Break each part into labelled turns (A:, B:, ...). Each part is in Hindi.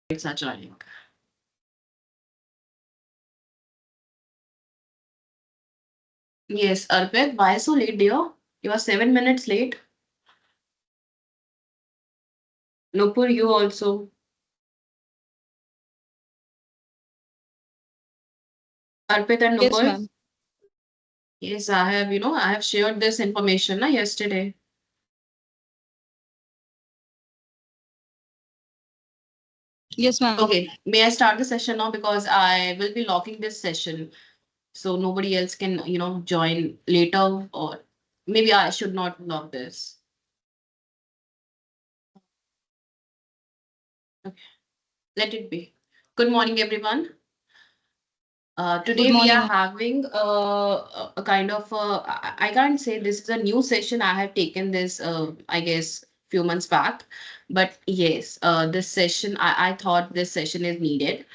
A: It's are joining. Yes, Arpit, why so late, dear? You are 7 minutes late. Nupur, you also. Arpit and
B: Yes,
A: Nupur.
B: ma'am.
A: Yes, I have shared this information yesterday.
B: Yes, ma'am.
A: Okay, may I start the session now because I will be locking this session so nobody else can, join later, or maybe I should not lock this. Okay, let it be. Good morning, everyone.
B: Good
A: Today we are
B: morning.
A: having a kind of I can't say this is a new session. I have taken this I guess few months back, but yes, this session I thought this session is needed.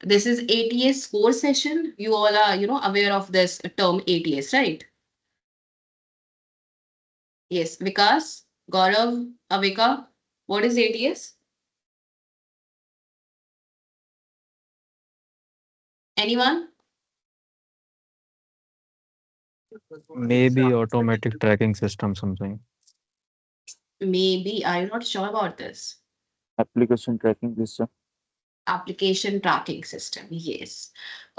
A: This is ATS score session. You all are aware of this term ATS, right? Yes, Vikas, Gaurav, Avika, what is ATS? Anyone?
C: Maybe automatic tracking system something.
A: Maybe I'm not sure about this.
D: application tracking system.
A: Application tracking system yes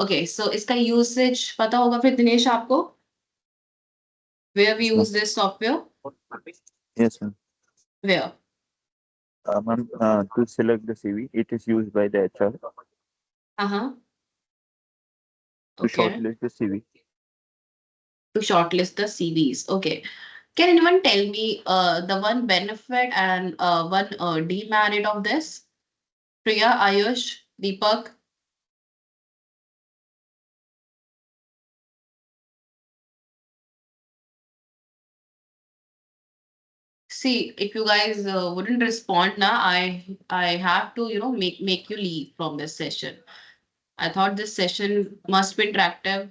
A: okay so इसका यूसेज पता होगा फिर दिनेश आपको where we
D: Yes, ma'am.
A: Use this software
D: Yes, ma'am.
A: Where
D: Ma'am, to select the CV, it is used by the HR
A: हाँ
D: to
A: okay
D: shortlist the CV.
A: to shortlist the CVs okay can anyone tell me the one benefit and one demerit of this Priya Ayush Deepak see if you guys wouldn't respond now I have to make you leave from this session I thought this session must be interactive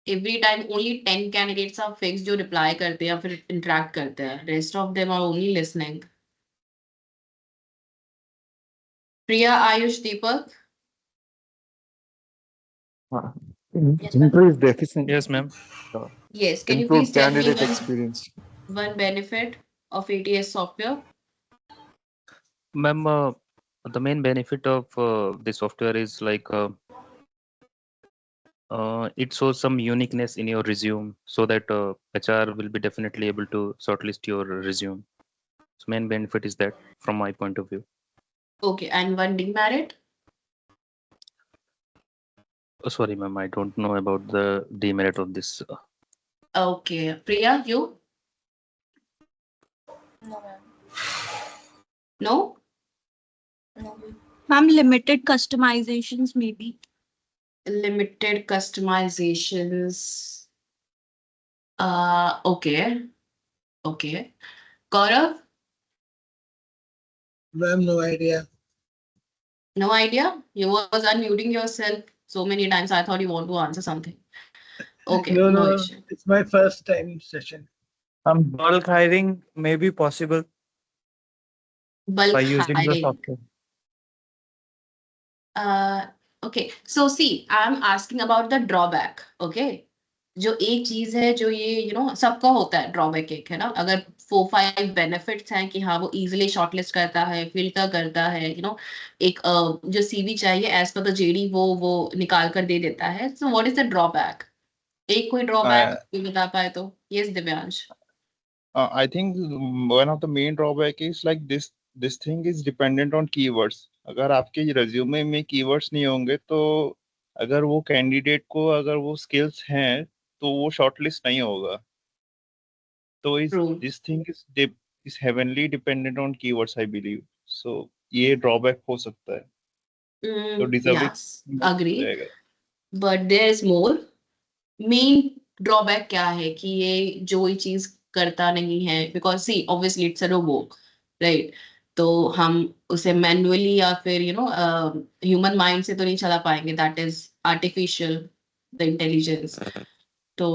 A: every time only 10 candidates are fixed जो reply करते हैं या फिर interact करते हैं rest of them are only listening Priya Ayush Deepak
D: Uh,
A: yes ma'am
D: Increase the efficiency.
C: Yes, ma'am.
A: yes can you
D: Improve
A: please tell me
D: candidate experience.
A: one benefit of ATS software
C: Ma'am, the main benefit of the software is like it shows some uniqueness in your resume so that HR will be definitely able to shortlist your resume. So main benefit is that from my point of view.
A: okay and one demerit
C: Oh, sorry, ma'am, I don't know about the demerit of this.
A: okay Priya you
B: No, ma'am.
A: no
B: No. Ma'am, limited customizations maybe.
A: limited customizations okay okay Gaurav
E: Ma'am, no idea.
A: no idea you was unmuting yourself so many times I thought you want to answer something okay
E: No,
A: no
E: no,
A: issue
E: it's my first time session.
F: Bulk hiring may be possible by
A: bulk
F: using the
A: hiring.
F: software.
A: Okay, so see, I'm asking about the drawback. Okay, जो एक चीज है जो ये सबका होता है ड्रॉबैक एक है ना अगर 4-5 बेनिफिट्स हैं कि हाँ वो इजीली शॉर्टलिस्ट करता है फिल्टर करता है एक जो सीवी चाहिए एज पर द जेडी वो निकाल कर दे देता है so what is the drawback एक कोई ड्रॉबैक
G: Uh,
A: कोई बता पाए तो yes Divyansh
G: I think one of the main drawback is like this thing is dependent on keywords. अगर आपके resume में keywords नहीं होंगे तो अगर वो candidate को अगर वो skills हैं तो वो shortlist नहीं होगा. तो is
A: true
G: this thing is heavily dependent on keywords I believe. So ये drawback हो सकता है. तो deserving
A: यस अग्री
G: रहेगा.
A: But there is more main drawback क्या है कि ये जो ये चीज करता नहीं है because see obviously it's a robo right तो हम उसे मैन्युअली या फिर ह्यूमन माइंड से तो नहीं चला पाएंगे that is artificial the intelligence तो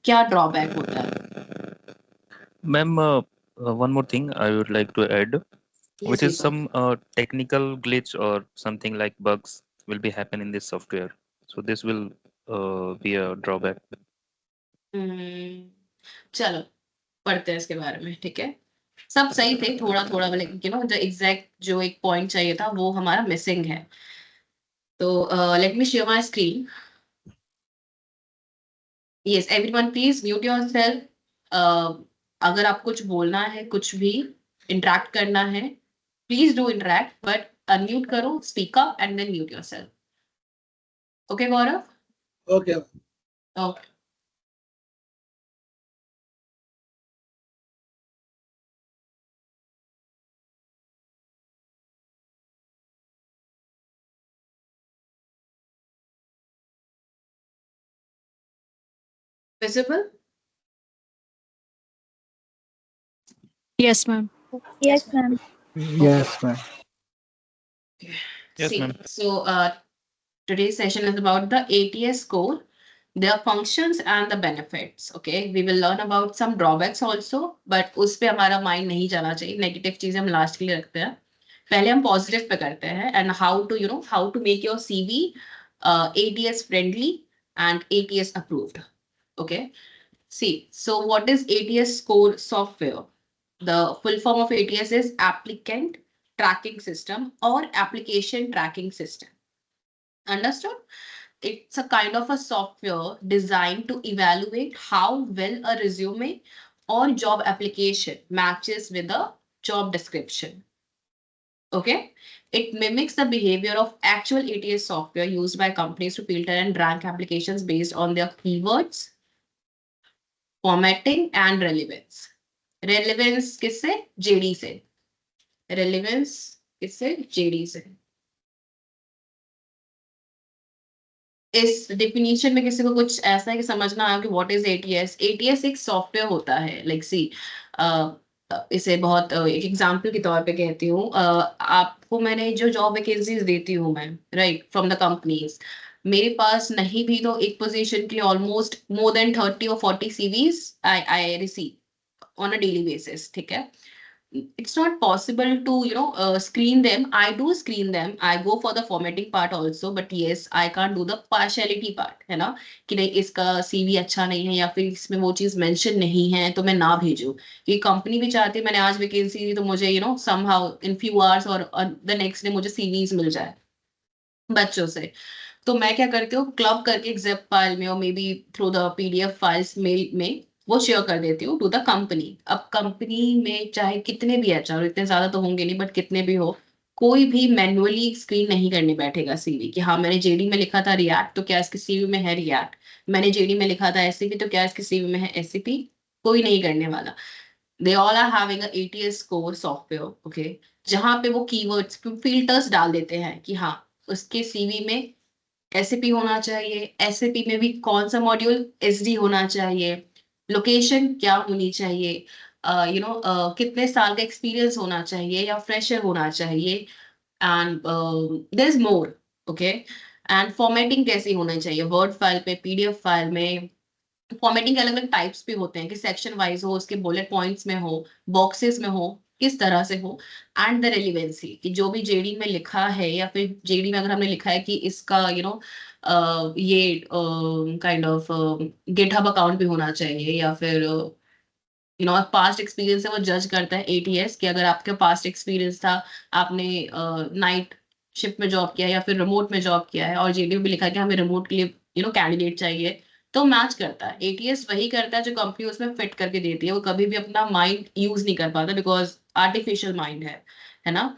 A: क्या ड्रॉबैक होता है
C: Ma'am, one more thing I would like to add. which
A: Yes,
C: is some technical glitch or something like bugs will be happen in this software. So this will be a drawback.
A: चलो पढ़ते हैं इसके बारे में, ठीक है। सब सही थे, थोड़ा थोड़ा जो एग्जैक्ट जो एक पॉइंट चाहिए था वो हमारा मिसिंग है। तो let me share my screen. Yes everyone please mute yourself. अगर आप कुछ बोलना है, कुछ भी इंटरेक्ट करना है, please do interact, but unmute करो, speak up and then mute yourself. Okay Gaurav?
E: Okay.
A: Okay visible?
B: Yes, ma'am.
H: Yes, ma'am.
F: Yes, ma'am.
C: Yes,
A: See,
C: ma'am.
A: so today's session is about the ATS score, their functions and the benefits. Okay, we will learn about some drawbacks also, but उस पे हमारा mind नहीं जाना चाहिए। नेगेटिव चीजें हम लास्ट के लिए रखते हैं, पहले हम पॉजिटिव पे करते हैं। And how to make your CV ATS friendly and ATS approved. Okay, see, so what is ATS score software? The full form of ATS is applicant tracking system or application tracking system. Understood? It's a kind of a software designed to evaluate how well a resume or job application matches with the job description. Okay, it mimics the behavior of actual ATS software used by companies to filter and rank applications based on their keywords, formatting and relevance. Relevance किससे? JD से। Relevance किससे? JD से। इस डिफिनीशन में किसी को कुछ ऐसा है कि समझना आया कि व्हाट इज ATS? ATS एक सॉफ्टवेयर होता है, लाइक सी इसे बहुत एक एग्जांपल के तौर पे कहती हूँ। आपको मैंने जो जॉब वैकेंसीज देती हूँ मैं, राइट, फ्रॉम द कंपनीज, मेरे पास नहीं भी तो एक पोजीशन के लिए ऑलमोस्ट मोर देन 30 और 40 CVs I receive on a daily basis, ठीक है। It's not possible to screen them. I do screen them, I go for the formatting part also, but yes, I can't do the partiality part, है ना, कि नहीं इसका CV अच्छा नहीं है या फिर इसमें वो चीज मेंशन नहीं है तो मैं ना भेजूं। ये कंपनी भी चाहती है मैंने आज वैकेंसी दी तो मुझे somehow in few hours और the next day मुझे CVs मिल जाए बच्चों से। तो मैं क्या करती हूँ, क्लब करके एक zip फाइल में और may be through the PDF files mail में वो शेयर कर देती हूँ टू द कंपनी। अब कंपनी में चाहे कितने भी HR, इतने ज्यादा तो होंगे नहीं बट कितने भी हो, कोई भी मैन्युअली स्क्रीन नहीं करने बैठेगा CV कि हाँ मैंने JD में लिखा था रिएक्ट तो क्या इसके CV में है रिएक्ट, मैंने JD में लिखा था SCP तो क्या इसके CV में है SCP, कोई नहीं करने वाला। They all are having a ATS score software, okay, जहाँ पे वो कीवर्ड्स फिल्टर्स डाल देते हैं कि हाँ उसके CV में SAP होना चाहिए, SAP में भी कौन सा मॉड्यूल SD होना चाहिए, लोकेशन क्या होनी चाहिए, कितने साल का एक्सपीरियंस होना चाहिए या फ्रेशर होना चाहिए, and there is more, okay. And formatting कैसी होनी चाहिए, वर्ड फाइल पे, PDF फाइल में। फॉर्मेटिंग के अलग अलग टाइप्स भी होते हैं कि सेक्शन वाइज हो, उसके बुलेट पॉइंट्स में हो, बॉक्सेस में हो, किस तरह से हो। एंड द रेलिवेंसी कि जो भी JD में लिखा है या फिर JD में अगर हमने लिखा है कि इसका ये काइंड ऑफ गिटहब अकाउंट भी होना चाहिए या फिर पास्ट एक्सपीरियंस है, वो जज करता है ATS कि अगर आपका पास्ट एक्सपीरियंस था, आपने नाइट शिफ्ट में जॉब किया या फिर रिमोट में जॉब किया है और JD में भी लिखा है कि हमें रिमोट के लिए कैंडिडेट चाहिए, तो मैच करता है। ATS वही करता है जो कंपनी उसमें फिट करके देती है, वो कभी भी अपना माइंड यूज नहीं कर पाता बिकॉज आर्टिफिशियल माइंड है ना।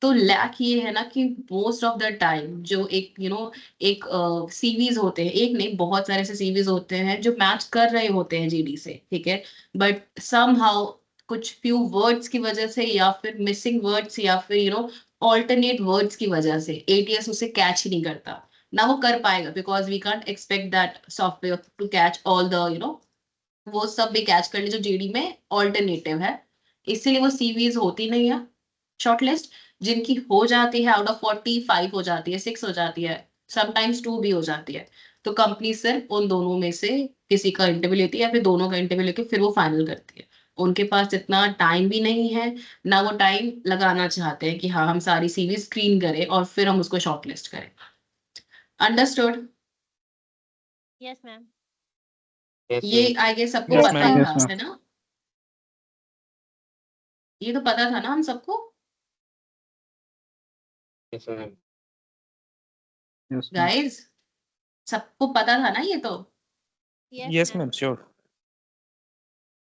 A: तो लैक ये है ना कि मोस्ट ऑफ द टाइम जो एक एक CVs होते हैं, एक नहीं बहुत सारे ऐसे CVs होते हैं जो मैच कर रहे होते हैं JD से, ठीक है, बट समहाउ कुछ फ्यू वर्ड्स की वजह से या फिर मिसिंग वर्ड्स या फिर ऑल्टरनेट वर्ड्स की वजह से ATS उसे कैच ही नहीं करता, ना वो कर पाएगा because we can't expect that software to catch all the वो सब भी कैच कर ले जो JD में ऑल्टरनेटिव है, इसीलिए वो CVs होती नहीं है शॉर्टलिस्ट। जिनकी हो जाती है आउट ऑफ 45 हो जाती है, 6 हो जाती है, समटाइम्स 2 भी हो जाती है, तो कंपनी सिर्फ उन दोनों में से किसी का इंटरव्यू लेती है या फिर दोनों का इंटरव्यू लेके फिर वो फाइनल करती है। उनके पास इतना टाइम भी नहीं है, ना वो टाइम लगाना चाहते हैं कि हाँ हम सारी सीवी स्क्रीन करें और फिर हम उसको शॉर्टलिस्ट करें। अंडरस्टूड?
H: Yes, ma'am.
A: ये आई गेस सबको
B: Yes,
A: पता ही
B: ma'am.
A: था, है ना? ये तो पता था ना हम सबको गाइस, सबको पता था ना ये तो?
F: Yes, ma'am. Sure.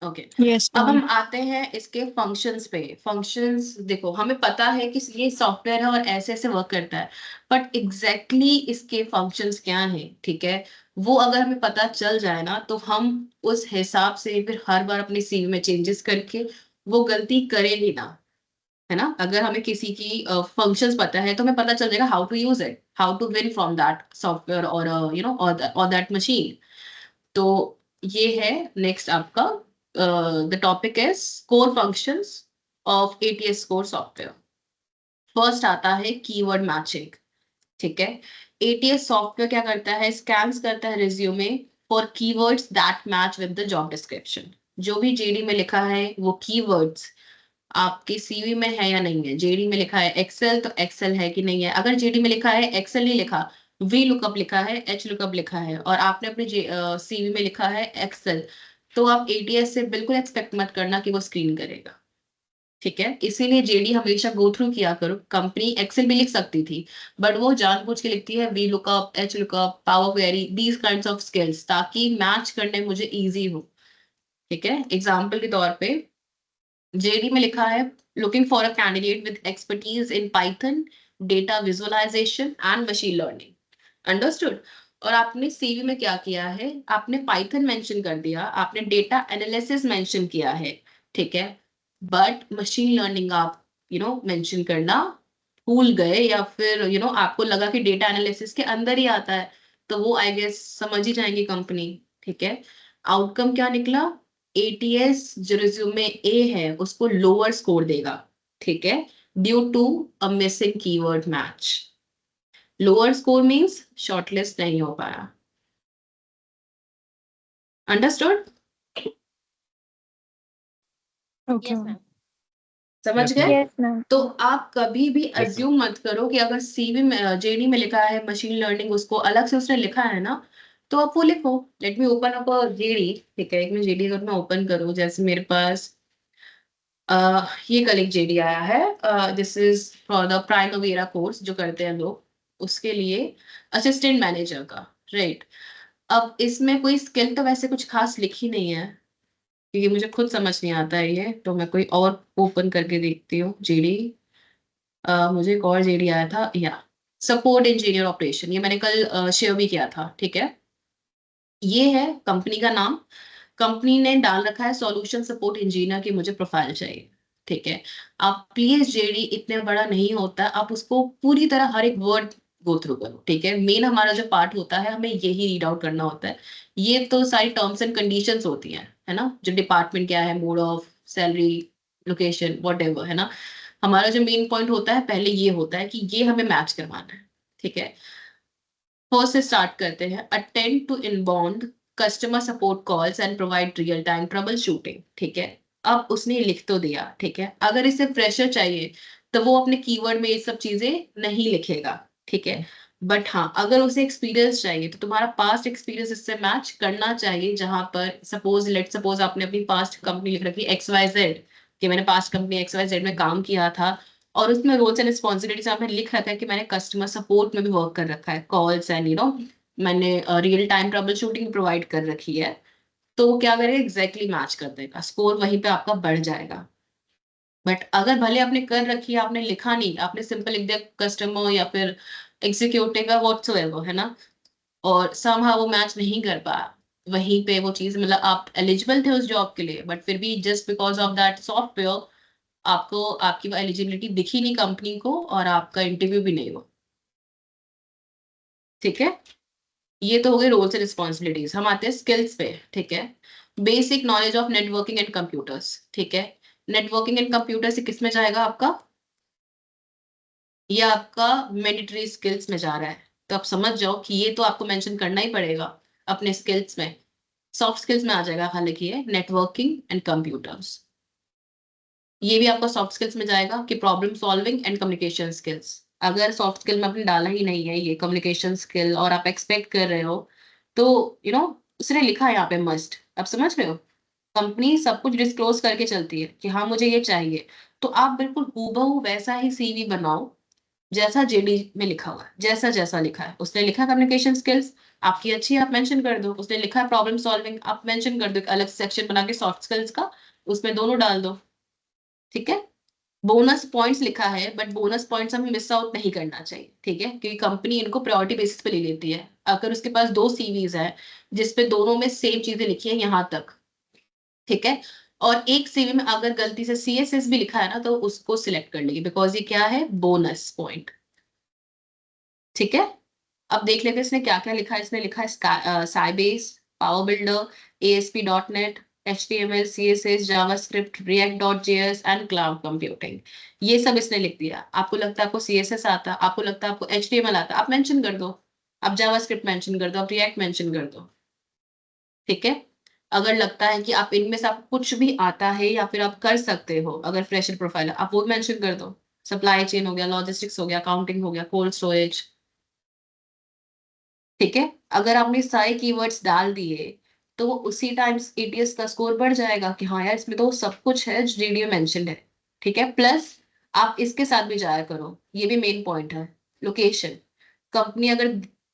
A: Okay
B: Yes,
A: अब
B: ma'am.
A: हम आते हैं इसके फंक्शंस पे। फंक्शंस देखो, हमें पता है कि ये सॉफ्टवेयर है और ऐसे ऐसे वर्क करता है, बट एग्जैक्टली इसके फंक्शंस क्या हैं, ठीक है, वो अगर हमें पता चल जाए ना तो हम उस हिसाब से फिर हर बार अपनी सीवी में चेंजेस करके वो गलती करेंगे ना, है ना? अगर हमें किसी की फंक्शंस पता है तो हमें पता चल जाएगा how to use it, how to win from that software और यू नो और दैट मशीन। तो ये है नेक्स्ट आपका, the topic is core functions of ATS core software. First आता है कीवर्ड मैचिंग, ठीक है। एटीएस सॉफ्टवेयर क्या करता है, स्कैन्स करता है resume for keywords that match with the job description. जो भी जेडी में लिखा है वो कीवर्ड्स आपके सीवी में है या नहीं है। जेडी में लिखा है एक्सेल तो एक्सेल है कि नहीं है। अगर जेडी में लिखा है एक्सेल नहीं लिखा, वी लुकअप लिखा है, एच लुकअप लिखा है और आपने अपने सीवी में लिखा है एक्सेल, तो आप एटीएस से बिल्कुल एक्सपेक्ट मत करना कि वो स्क्रीन करेगा, ठीक है। इसीलिए जेडी हमेशा गो थ्रू किया करो। कंपनी एक्सेल भी लिख सकती थी, बट वो जानबूझ के लिखती है V lookup, H lookup, power query, these kinds of skills, ताकि मैच करने मुझे इजी हो, ठीक है। एग्जाम्पल के तौर पे जेडी में लिखा है looking for a candidate with expertise in Python, data visualization and machine learning. Understood? और आपने सीवी में क्या किया है, आपने पाइथन मेंशन कर दिया, आपने डेटा एनालिसिस मेंशन किया है, ठीक है, बट मशीन लर्निंग आप मेंशन करना भूल गए, या फिर आपको लगा कि डेटा एनालिसिस के अंदर ही आता है, तो वो आई गेस समझ ही जाएंगी कंपनी, ठीक है। आउटकम क्या निकला, एटीएस जो रिज्यूमे ए है उसको लोअर स्कोर देगा, ठीक है, due to a missing keyword match. Lower score means shortlist नहीं हो पाया। Understood?
B: Okay,
H: Yes,
B: ma'am.
H: ma'am.
A: समझ
F: Yes,
A: गए?
F: ma'am.
B: Yes, ma'am.
A: तो आप कभी भी
F: Yes, ma'am.
A: अज्यूम मत करो कि अगर सीवी में जेडी में लिखा है मशीन लर्निंग, उसको अलग से उसने लिखा है ना, तो आप वो लिखो। Let me open up JD, ठीक है। एक मिनट, जेडी अगर मैं ओपन करूँ, जैसे मेरे पास ये कल एक जेडी आया है, this is for the Primavera course जो करते हैं लोग, उसके लिए असिस्टेंट मैनेजर का, राइट। अब इसमें कोई स्किल तो वैसे कुछ खास लिखी नहीं है, क्योंकि मुझे खुद समझ नहीं आता है ये, तो मैं कोई और ओपन करके देखती हूँ जेडी। मुझे एक और जेडी आया था, या सपोर्ट इंजीनियर ऑपरेशन, ये मैंने कल शेयर भी किया था, ठीक है। ये है कंपनी का नाम, कंपनी ने डाल रखा है सॉल्यूशन सपोर्ट इंजीनियर की मुझे प्रोफाइल चाहिए, ठीक है। आप प्लीज जेडी इतने बड़ा नहीं होता, आप उसको पूरी तरह हर एक वर्ड गो थ्रू करो, ठीक है। मेन हमारा जो पार्ट होता है हमें यही रीड आउट करना होता है। ये तो सारी टर्म्स एंड कंडीशंस होती हैं, है ना, जो डिपार्टमेंट क्या है, mode of salary, location, whatever, है ना। हमारा जो मेन पॉइंट होता है पहले ये होता है कि ये हमें मैच करवाना है, ठीक है। फर्स्ट से स्टार्ट करते हैं, attend to inbound customer support calls and provide real time trouble shooting, ठीक है। अब उसने लिख तो दिया, ठीक है। अगर इसे प्रेशर चाहिए तो वो अपने कीवर्ड में ये सब चीजें नहीं लिखेगा, ठीक है। बट हाँ, अगर उसे एक्सपीरियंस चाहिए तो तुम्हारा पास्ट एक्सपीरियंस इससे मैच करना चाहिए। जहां पर सपोज आपने अपनी पास्ट कंपनी लिख रखी XYZ, कि मैंने पास्ट कंपनी XYZ में काम किया था, और उसमें रोल्स एंड रिस्पॉन्सिबिलिटीज आपने लिख रखा है कि मैंने कस्टमर सपोर्ट में भी वर्क कर रखा है, कॉल्स एंड मैंने real time trouble shooting provide कर रखी है, तो वो क्या करेगा, एग्जैक्टली मैच कर देगा, स्कोर वहीं पे आपका बढ़ जाएगा। बट अगर भले आपने कर रखी है, आपने लिखा नहीं, आपने सिंपल लिख दिया कस्टमर या फिर एग्जीक्यूटिव या व्हाटसोएवर, है ना, और समहाउ वो मैच नहीं कर पाया, वहीं पे वो चीज, मतलब आप एलिजिबल थे उस जॉब के लिए, बट फिर भी just because of that software आपको आपकी वो एलिजिबिलिटी दिखी नहीं कंपनी को, और आपका इंटरव्यू भी नहीं हुआ, ठीक है। ये तो हो गए रोल्स एंड रिस्पॉन्सिबिलिटीज। हम आते हैं स्किल्स पे, ठीक है। Basic knowledge of networking and computers, ठीक है। नेटवर्किंग एंड कंप्यूटर से किस में जाएगा आपका, ये आपका मैंडेटरी स्किल्स में जा रहा है, तो आप समझ जाओ कि ये तो आपको मेंशन करना ही पड़ेगा अपने स्किल्स में। सॉफ्ट स्किल्स में आ जाएगा हालांकि ये नेटवर्किंग एंड कंप्यूटर्स, ये भी आपका सॉफ्ट स्किल्स में जाएगा कि problem solving and communication skills. अगर सॉफ्ट स्किल में आपने डाला ही नहीं है ये कम्युनिकेशन स्किल और आप एक्सपेक्ट कर रहे हो तो उसने लिखा है यहाँ पे मस्ट, आप समझ रहे हो, कंपनी सब कुछ डिस्क्लोज करके चलती है कि हाँ मुझे ये चाहिए, तो आप बिल्कुल हूबहू वैसा ही सीवी बनाओ जैसा जेडी में लिखा हुआ है, जैसा जैसा लिखा है। उसने लिखा कम्युनिकेशन स्किल्स, आपकी अच्छी है, आप मेंशन कर दो। उसने लिखा है प्रॉब्लम सॉल्विंग, आप मेंशन कर दो, एक अलग सेक्शन बना के सॉफ्ट स्किल्स का, उसमें दोनों डाल दो। ठीक है, बोनस पॉइंट्स लिखा है बट बोनस पॉइंट्स हमें मिस आउट नहीं करना चाहिए, ठीक है, क्योंकि कंपनी इनको प्रायोरिटी बेसिस पे ले लेती है। अगर उसके पास 2 सीवीज है जिसपे दोनों में सेम चीजें लिखी है यहाँ तक, ठीक है, और एक सीवी में अगर गलती से सीएसएस भी लिखा है ना तो उसको सिलेक्ट कर लेगी, बिकॉज ये क्या है, बोनस पॉइंट। ठीक है, अब देख लेते हैं इसने क्या क्या लिखा है। इसने लिखा है Sybase, power builder, ASP.NET, HTML, CSS, JavaScript, React.js and cloud computing. ये सब इसने लिख दिया। आपको लगता है आपको CSS आता, आपको लगता है आपको HTML आता, आप मेंशन कर दो, आप जावास्क्रिप्ट मेंशन कर दो, आप React मेंशन कर दो। ठीक है, अगर लगता है कि आप इनमें से आपको कुछ भी आता है या फिर आप कर सकते हो, अगर फ्रेशर प्रोफाइल है, आप वो मेंशन कर दो। सप्लाई चेन हो गया, लॉजिस्टिक्स हो गया, अकाउंटिंग हो गया, कोल्ड स्टोरेज। ठीक है, अगर आपने सारे कीवर्ड्स डाल दिए तो उसी टाइम एटीएस का स्कोर बढ़ जाएगा कि हाँ यार इसमें तो सब कुछ है जो वीडियो मेंशन है। ठीक है, प्लस आप इसके साथ भी जाया करो, ये भी मेन पॉइंट है, लोकेशन। कंपनी अगर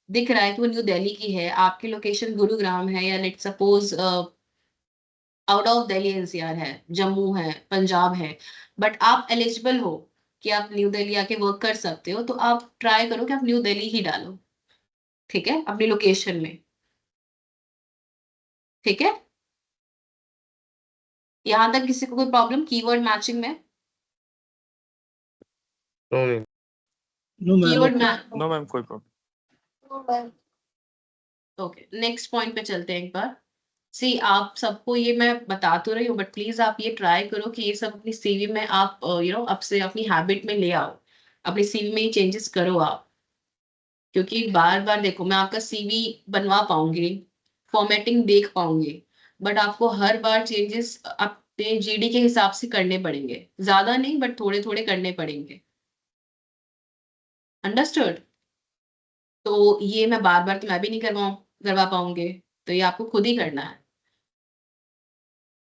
A: दिख रहा है कि वो न्यू दिल्ली की है, आपकी लोकेशन गुरुग्राम है या let suppose out of Delhi NCR है, जम्मू है, पंजाब है, बट आप एलिजिबल हो कि आप न्यू दिल्ली आके वर्क कर सकते हो, तो आप ट्राई करो कि आप न्यू दिल्ली ही डालो। ठीक है, अपनी लोकेशन में। ठीक है, यहाँ तक किसी को कोई प्रॉब्लम कीवर्ड मैचिंग में?
F: No, ma'am.
E: No, ma'am.
A: Keyword
E: Okay.
A: Match,
F: No, ma'am. कोई problem.
A: ओके, नेक्स्ट पॉइंट पे चलते हैं एक बार। सी आप सबको ये मैं बता तो रही हूँ बट प्लीज आप ये ट्राई करो कि ये सब अपनी सीवी में आप अब से अपनी हैबिट में ले आओ, अपनी सीवी में ये चेंजेस करो आप। क्योंकि बार बार देखो, मैं आपका सीवी बनवा पाऊंगी, फॉर्मेटिंग देख पाऊंगी, बट आपको हर बार चेंजेस अपने जीडी के हिसाब से करने पड़ेंगे, ज्यादा नहीं बट थोड़े थोड़े करने पड़ेंगे। अंडरस्टूड? तो ये मैं बार बार तो मैं भी नहीं करवा पाऊंगी, तो ये आपको खुद ही करना है।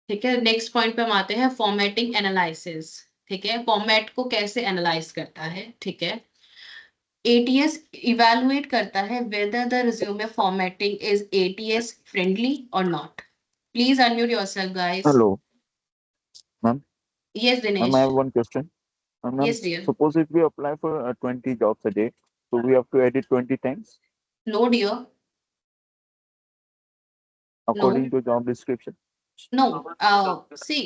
A: ठीक है, नेक्स्ट पॉइंट पे हम आते हैं, फॉर्मेटिंग एनालिसिस। ठीक है, फॉर्मेट को कैसे एनालाइज करता है। ठीक है, एटीएस इवैल्यूएट करता है whether the resume formatting is ATS friendly or not. Please unmute yourself, guys.
D: Hello, ma'am.
A: Yes,
D: Ma'am, I
A: Dinesh.
D: have one question. Ma'am,
A: Yes, dear.
D: suppose if we apply for 20 jobs a day, so we have to edit 20 times
A: No, dear.
D: according
A: No.
D: to job description.
A: No. See.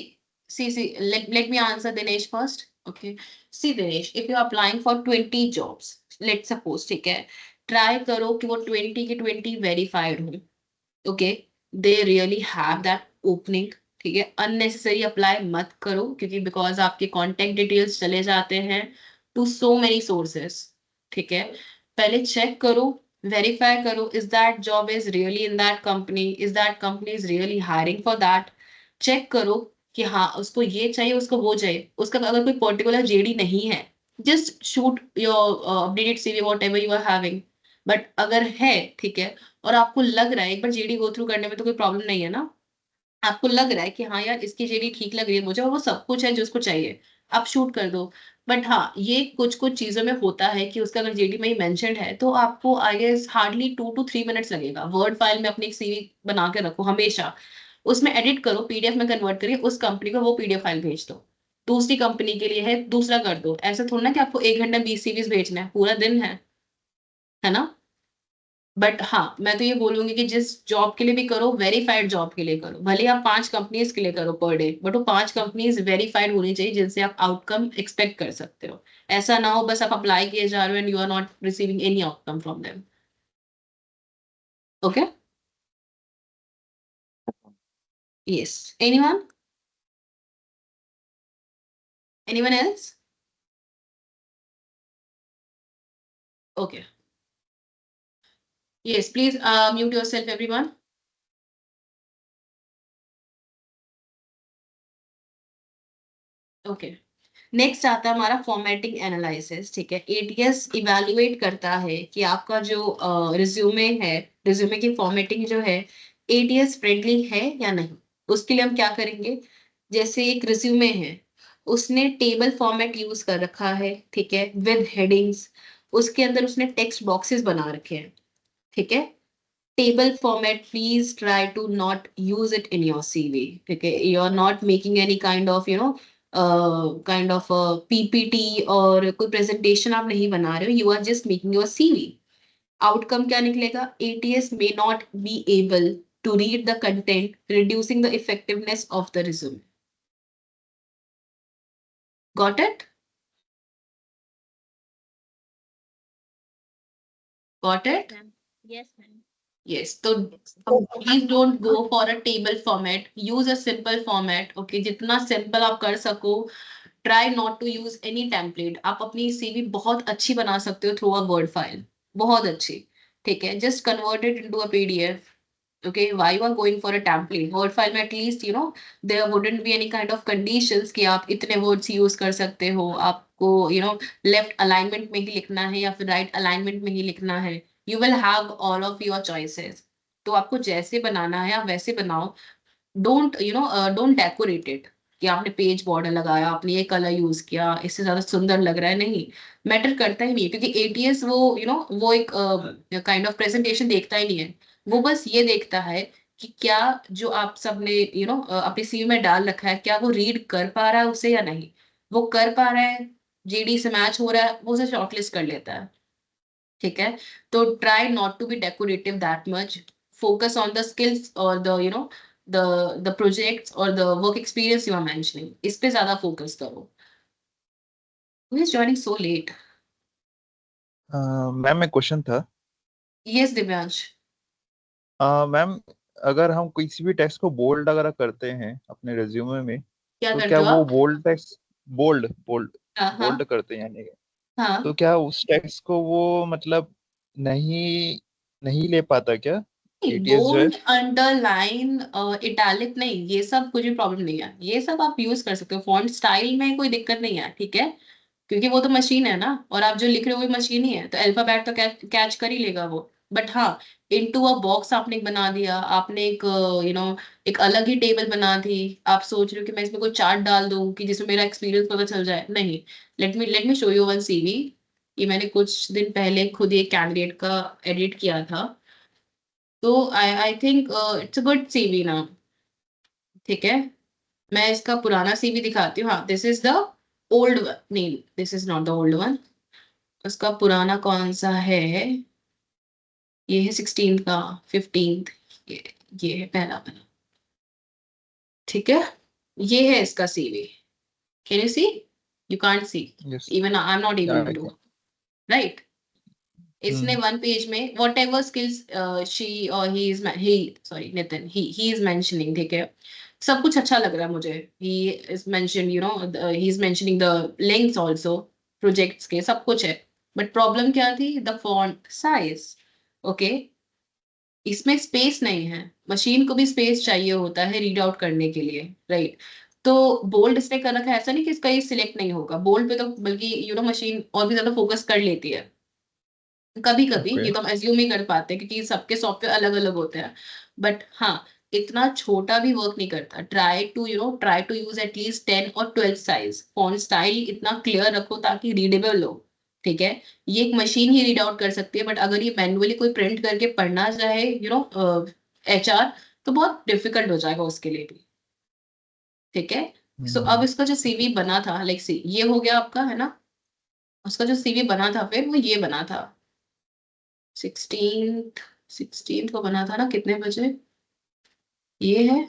A: Let me answer Dinesh first. Okay. See, Dinesh, if you're applying for 20 jobs, let's suppose, ठीक है, try करो कि वो 20 की 20 verified हो। Okay, they really have that opening. ठीक है, अननेसेसरी अप्लाई मत करो, क्योंकि बिकॉज आपके कॉन्टेक्ट डिटेल्स चले जाते हैं टू सो मेनी सोर्सेस। ठीक है, पहले चेक करो, वेरीफाई करो, is that job is really in that company, is that company is really hiring for that. Check करो कि हाँ उसको ये चाहिए, उसको वो चाहिए, उसका अगर कोई पर्टिकुलर जेडी नहीं है, just shoot your updated CV whatever you are having. But अगर है, ठीक है, और आपको लग रहा है, एक बार जेडी गो थ्रू करने में तो कोई प्रॉब्लम नहीं है ना, आपको लग रहा है कि हाँ यार इसकी जेडी ठीक लग रही है मुझे और वो सब कुछ है जो उसको चाहिए, आप शूट कर दो। बट हाँ, ये कुछ कुछ चीजों में होता है कि उसका अगर जेडी में ही मेंशन्ड है तो आपको I guess hardly 2 to 3 minutes लगेगा। वर्ड फाइल में अपनी एक सीवी बना के रखो हमेशा, उसमें एडिट करो, पीडीएफ में कन्वर्ट करिए, उस कंपनी को वो पीडीएफ फाइल भेज दो। दूसरी कंपनी के लिए है, दूसरा कर दो। ऐसा थोड़ा ना कि आपको 1 घंटा 20 सीवीज भेजना है, पूरा दिन है ना। बट हाँ, मैं तो ये बोलूंगी कि जिस जॉब के लिए भी करो, वेरीफाइड जॉब के लिए करो, भले आप 5 कंपनीज के लिए करो पर डे, बट वो 5 कंपनीज वेरीफाइड होनी चाहिए जिनसे आप आउटकम एक्सपेक्ट कर सकते हो। ऐसा ना हो बस आप अप्लाई किए जा रहे हो and you are not receiving any outcome from them. Okay, yes, anyone, anyone else? Okay, yes, please mute yourself everyone. Okay, next आता है हमारा फॉर्मेटिंग एनालिसिस। ठीक है, एटीएस इवैल्यूएट करता है कि आपका जो रिज्यूमे है, रिज्यूमे की फॉर्मेटिंग जो है एटीएस फ्रेंडली है या नहीं। उसके लिए हम क्या करेंगे, जैसे एक रिज्यूमे है, उसने टेबल फॉर्मेट यूज कर रखा है, ठीक है, विद हेडिंग्स, उसके अंदर उसने टेक्स्ट बॉक्सेस बना रखे हैं, ठीक है। Table format, please try to not use it in your CV, ठीक है। You are not making any kind of kind of PPT और कोई प्रेजेंटेशन आप नहीं बना रहे हो, you are just making your CV. Outcome क्या निकलेगा, ATS may not be able to read the content, reducing the effectiveness of the resume. Got it? Got it?
H: Ma'am. Yes, ma'am.
A: Yes, so please don't go for a table format. Use a simple format. Okay, जितना simple आप कर सको. Try not to use any template. आप अपनी CV बहुत अच्छी बना सकते हो through a Word file. बहुत अच्छी. ठीक है, just convert it into a PDF. Okay, why you are going for a template? Word file में at least there wouldn't be any kind of conditions कि आप इतने words use कर सकते हो. आपको left alignment में ही लिखना है या फिर right alignment में ही लिखना है. You will have all of your choices. तो आपको जैसे बनाना है आप वैसे बनाओ. Don't decorate it कि आपने पेज बॉर्डर लगाया, आपने ये कलर यूज किया, इससे ज्यादा सुंदर लग रहा है, नहीं मैटर करता ही नहीं, क्योंकि एटीएस वो एक काइंड ऑफ प्रेजेंटेशन देखता ही नहीं है. वो बस ये देखता है कि क्या जो आप सबने अपनी सीवी में डाल रखा है, क्या वो रीड कर पा रहा है उसे या नहीं. वो कर पा रहा है, जेडी से मैच हो रहा है, वो उसे शॉर्टलिस्ट कर लेता है. ठीक है, तो try not to be decorative that much. Focus on the skills और द प्रोजेक्ट्स और the work experience you are mentioning, इस पे ज्यादा फोकस करो. Who is joining so late?
G: Ma'am एक क्वेश्चन था।
A: Yes, दिव्यांश.
G: मैम अगर हम किसी भी टेक्स्ट को बोल्ड अगर करते हैं अपने रिज्यूमे में,
A: क्या
G: तो
A: करते
G: क्या
A: हो
G: वो
A: आप?
G: बोल्ड टेक्स्ट बोल्ड बोल्ड
A: हाँ
G: बोल्ड करते हैं यानी
A: हाँ.
G: तो क्या उस टेक्स्ट को वो मतलब नहीं नहीं ले पाता क्या एटीएस जो है?
A: बोल्ड, अंडरलाइन, इटैलिक नहीं, ये सब कुछ भी प्रॉब्लम नहीं है. ये सब आप यूज कर सकते हो. फॉन्ट स्टाइल में कोई दिक्कत नहीं है, ठीक है, क्योंकि वो तो मशीन है ना, और आप जो लिख रहे हो वो मशीन ही है, तो अल्फाबेट तो कैच कर ही लेगा वो. बट हाँ, इनटू अ बॉक्स आपने एक बना दिया, आपने एक एक अलग ही टेबल बना दी. आप सोच रहे हो कि मैं इसमें कोई चार्ट डाल दूं कि जिसमें मेरा एक्सपीरियंस पता चल जाए, नहीं. Late me show you one CV. ये मैंने कुछ दिन पहले खुद एक कैंडिडेट का एडिट किया था, तो I think it's a good CV ना. ठीक है, मैं इसका पुराना सीवी दिखाती हूँ. हाँ, this is the old one. नहीं, this is not the old one. उसका पुराना कौन सा है, ये है 16 का, 15, ये है पहला वाला. ठीक है, ये है इसका CV. Can you see? You can't see.
G: Yes
A: even I am not able to. Right, इसने वन पेज में वॉट एवर स्किल्स शी और he is sorry Nitin, he is mentioning, ठीक है, सब कुछ अच्छा लग रहा है मुझे. He is mention he is mentioning the links also, projects के सब कुछ है. बट प्रॉब्लम क्या थी, द फॉन्ट साइज. ओके, इसमें स्पेस नहीं है. मशीन को भी स्पेस चाहिए होता है रीड आउट करने के लिए, राइट. तो बोल्ड इसने कर रखा है, ऐसा नहीं कि इसका ये सिलेक्ट नहीं होगा बोल्ड पे, तो बल्कि मशीन और भी ज्यादा फोकस कर लेती है कभी कभी.
G: ओके
A: ये तो हम एज्यूम ही कर पाते हैं क्योंकि सबके सॉफ्टवेयर अलग अलग होते हैं. बट हाँ, इतना छोटा भी वर्क नहीं करता. ट्राई टू यूज एटलीस्ट 10 और 12 साइज. फॉन्ट स्टाइल इतना क्लियर रखो ताकि रीडेबल हो. ठीक है, ये एक मशीन ही रीड आउट कर सकती है, बट अगर ये मैन्युअली कोई प्रिंट करके पढ़ना चाहे एचआर, तो बहुत डिफिकल्ट हो जाएगा उसके लिए भी. ठीक है, सो अब इसका जो सीवी बना था, लाइक सी, ये हो गया आपका, है ना. उसका जो सीवी बना था फिर वो ये बना था 16 को बना था ना, कितने बजे, ये है,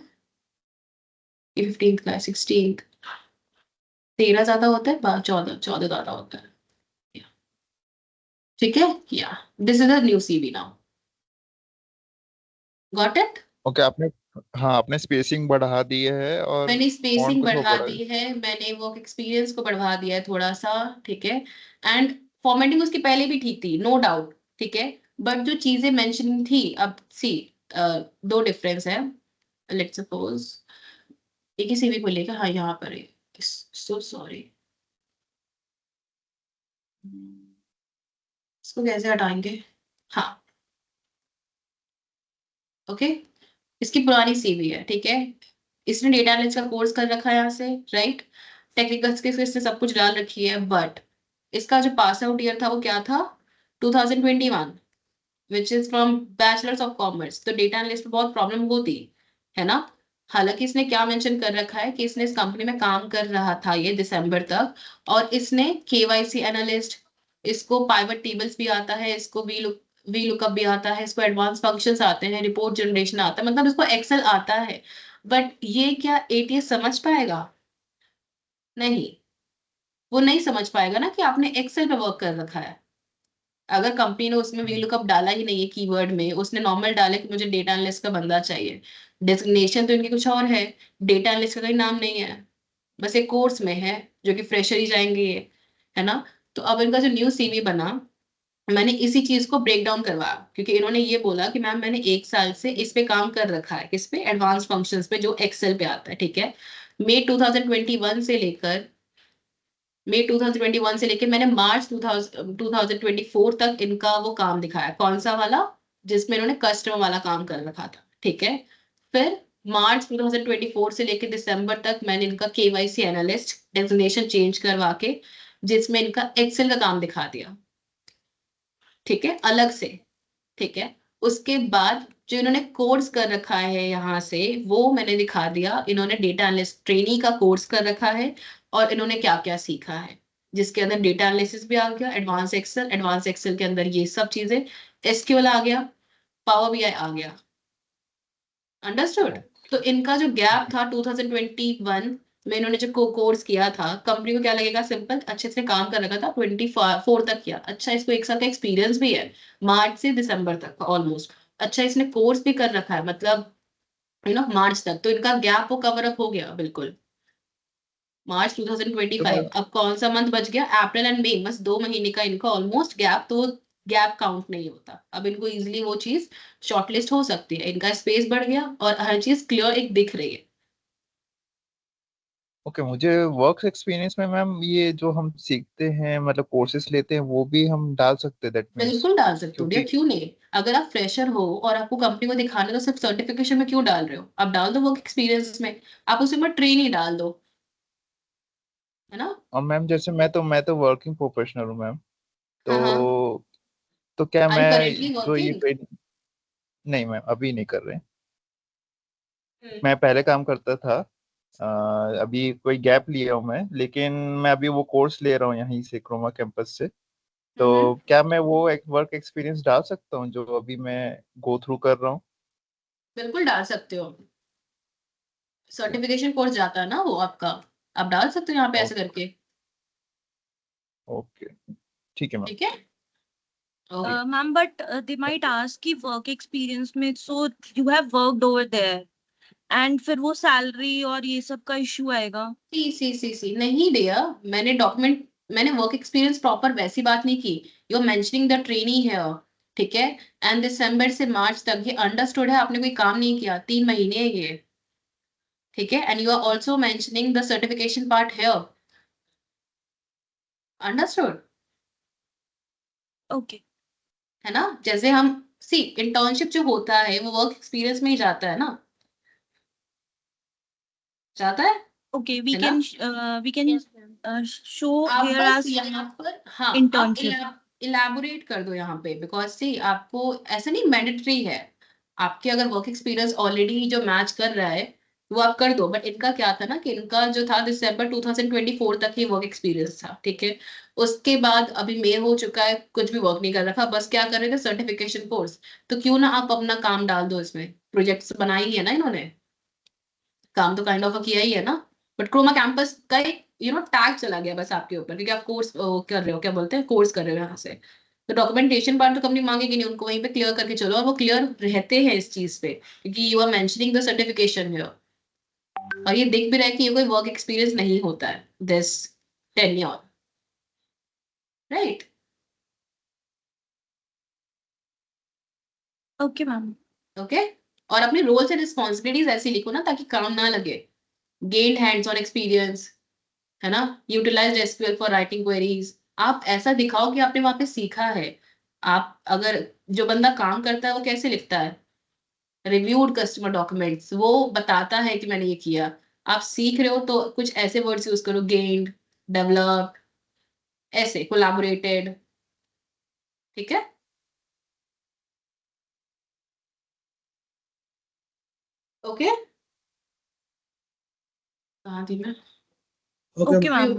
A: ये 15 का है. 16, 13 ज्यादा होता है, 14 ज्यादा होता है. ठीक है, या this is a new CV now. Got it?
G: Okay आपने हाँ आपने स्पेसिंग बढ़ा दी है और
A: मैंने
G: फॉन्ट
A: स्पेसिंग
G: को थोड़ा
A: बढ़ा
G: बड़ा
A: दी है, मैंने वर्क एक्सपीरियंस को बढ़ा दिया है थोड़ा सा. ठीक है, एंड फॉर्मेटिंग उसकी पहले भी ठीक थी, नो डाउट. ठीक है, बट जो चीजें मेंशनिंग थी, अब सी, दो डिफरेंस है. लेट्स सपोज एक ही सीवी को लेकर, हाँ यहाँ पर है, सो सॉरी, इसको कैसे हटाएंगे? हाँ ओके, इसकी पुरानी सीवी है, ठीक है। इसने डेटा एनालिस्ट का कोर्स कर रखा है यहाँ से, राइट। टेक्निकल स्किल्स इसने सब कुछ डाल रखी है, बट इसका जो पास आउट ईयर था वो क्या था? 2021, which is from bachelors of commerce. तो डेटा एनालिस्ट में बहुत प्रॉब्लम होती है ना। हालांकि इसने क्या मेंशन कर रखा है कि इसने इस कंपनी में काम कर रहा था ये दिसंबर तक, और इसने केवाईसी एनालिस्ट, इसको पाइवट टेबल्स भी आता है, इसको वी लुकअप भी आता है, इसको एडवांस फंक्शंस आते हैं, रिपोर्ट जनरेशन आता है, मतलब इसको एक्सेल आता है। बट ये क्या एटीएस समझ पाएगा? नहीं, वो नहीं समझ पाएगा ना कि आपने एक्सेल पे वर्क कर रखा है। अगर कंपनी ने उसमें वी लुकअप डाला ही नहीं है कीवर्ड में, उसने नॉर्मल डाले कि मुझे डेटा एनालिस्ट का बंदा चाहिए, डेजिग्नेशन तो इनकी कुछ और है, डेटा एनालिस्ट का कोई नाम नहीं है, बस एक कोर्स में है जो कि फ्रेशर ही जाएंगे ये, है ना। तो अब इनका जो न्यू सीवी बना, मैंने इसी चीज को ब्रेक डाउन करवाया, क्योंकि इन्होंने ये बोला कि मैम मैंने 1 साल से इस पे काम कर रखा है, किस पे? एडवांस फंक्शंस पे, जो एक्सेल पे आता है, ठीक है। मई 2021 से लेकर मैंने मार्च 2024 तक इनका वो काम दिखाया, कौन सा वाला? जिसमें इन्होंने कस्टमर वाला काम कर रखा था, ठीक है। फिर मार्च 2024 से लेकर दिसंबर तक मैंने इनका केवाईसी एनालिस्ट डेजिग्नेशन चेंज करवा के, जिसमें इनका एक्सेल का काम दिखा दिया, ठीक है, अलग से, ठीक है। उसके बाद जो इन्होंने कोर्स कर रखा है यहाँ से, वो मैंने दिखा दिया। इन्होंने डेटा एनालिस्ट ट्रेनी का कोर्स कर रखा है, और इन्होंने क्या क्या सीखा है, जिसके अंदर डेटा एनालिसिस भी आ गया, एडवांस एक्सेल के अंदर ये सब चीजें, एसक्यूएल आ गया, पावर बीआई आ गया। अंडरस्टूड? तो इनका जो गैप था 2021 में इन्होंने जो कोर्स किया था, कंपनी को क्या लगेगा? सिंपल, अच्छे से काम कर रखा था, 24 तक किया, अच्छा इसको 1 साल का एक्सपीरियंस भी है, मार्च से दिसंबर तक ऑलमोस्ट, अच्छा इसने कोर्स भी कर रखा है, मतलब मार्च तक, तो इनका गैप वो कवर अप हो गया बिल्कुल। मार्च 2025, अब कौन सा मंथ बच गया? अप्रैल एंड मई, बस 2 महीने का इनका ऑलमोस्ट गैप, तो गैप काउंट नहीं होता। अब इनको इजिली वो चीज शॉर्टलिस्ट हो सकती है, इनका स्पेस बढ़ गया और हर चीज क्लियर एक दिख रही है।
G: ओके, मुझे वर्क एक्सपीरियंस में मैम ये जो हम सीखते हैं मतलब कोर्सेज लेते हैं वो भी हम डाल सकते हैं, दैट मीन्स?
A: बिल्कुल डाल सकते हो भैया,
G: क्योंकि
A: क्यों नहीं? अगर आप फ्रेशर हो और आपको कंपनी को दिखाना, तो सिर्फ सर्टिफिकेशन में क्यों डाल रहे हो? आप डाल दो वर्क एक्सपीरियंस में, आप उसमें ट्रेनिंग डाल दो, है ना।
G: और मैम जैसे मैं तो वर्किंग प्रोफेशनल हूँ मैम,
A: हाँ हाँ।
G: तो क्या
A: आई
G: मैं
A: करेंटली
G: जो ये
A: वर्किंग।
G: ट्रेनिंग, नहीं मैम अभी नहीं कर रहे, मैं पहले काम करता था। अभी कोई गैप लिया हूँ मैं, लेकिन मैं अभी वो कोर्स ले रहा हूँ यहीं से क्रोमा कैंपस से। तो क्या मैं वो एक वर्क एक्सपीरियंस डाल सकता हूँ जो अभी मैं गो थ्रू कर रहा हूँ?
A: बिल्कुल डाल सकते हो, सर्टिफिकेशन कोर्स जाता है ना वो आपका, आप डाल सकते हो यहाँ पे ऐसे करके,
G: ओके, ठीक है मैम।
A: ठीक है। Okay,
B: Ma'am, but they might ask कि work experience में, so you have worked over there, and फिर वो salary और ये सब का issue आएगा।
A: सी नहीं दिया मैंने डॉक्यूमेंट, मैंने वर्क एक्सपीरियंस प्रॉपर वैसी बात नहीं की। You are mentioning the trainee है, ठीक है, एंड दिसंबर से मार्च तक, ये अंडरस्टूड है, आपने कोई काम नहीं किया, 3 महीने है ये, ठीक है। And you are also mentioning the certification part है, अंडरस्टूड,
B: Okay.
A: है ना। जैसे हम इंटर्नशिप जो होता है वो वर्क एक्सपीरियंस में ही जाता है ना, जाता
B: Okay, we
A: है ना।
B: can
H: Yes, ma'am.
B: show
A: आप
B: here
A: बस
B: as
A: यहाँ पर, हाँ, आप
B: internship.
A: इलेबोरेट कर दो यहाँ पे, बिकॉज आपको ऐसा नहीं मैंडेटरी है, आपके अगर वर्क एक्सपीरियंस ऑलरेडी जो मैच कर रहा है वो आप कर दो। बट इनका क्या था ना कि इनका जो था दिसंबर 2024 तक ही वर्क एक्सपीरियंस था, ठीक है। उसके बाद अभी मई हो चुका है, कुछ भी वर्क नहीं कर रखा, बस क्या कर रहे थे? Certification course. तो क्यों ना आप अपना काम डाल दो इसमें, प्रोजेक्ट्स बनाई है ना इन्होंने, काम तो काइंड ऑफ किया ही है ना। बट क्रोमा कैंपस का एक टैग चला गया बस आपके ऊपर, क्योंकि आप कोर्स कर रहे हो, क्या बोलते हैं, कोर्स कर रहे हो यहाँ से। तो डॉक्यूमेंटेशन पार्ट तो कंपनी मांगेगी नहीं, उनको वहीं पे क्लियर करके चलो, और वो क्लियर रहते हैं इस चीज पे, क्योंकि you are mentioning the certification here, और ये दिख भी रहा है कि ये कोई वर्क एक्सपीरियंस नहीं होता है this tenure, right.
B: Okay, ma'am.
A: Okay, और अपने रोल्स एंड रिस्पॉन्सिबिलिटीज ऐसे लिखो ना ताकि काम ना लगे, गेन्ड हैंड्स ऑन एक्सपीरियंस, है ना, utilize SQL for writing queries. आप ऐसा दिखाओ कि आपने वहां पे सीखा है। आप अगर जो बंदा काम करता है वो कैसे लिखता है, रिव्यूड कस्टमर डॉक्यूमेंट्स, वो बताता है कि मैंने ये किया। आप सीख रहे हो तो कुछ ऐसे वर्ड्स यूज करो, गेन्ड, डेवलप्ड, ऐसे कोलैबोरेटेड। ठीक है, ओके। कहाँ थी मैं?
E: Okay,
B: okay ma'am.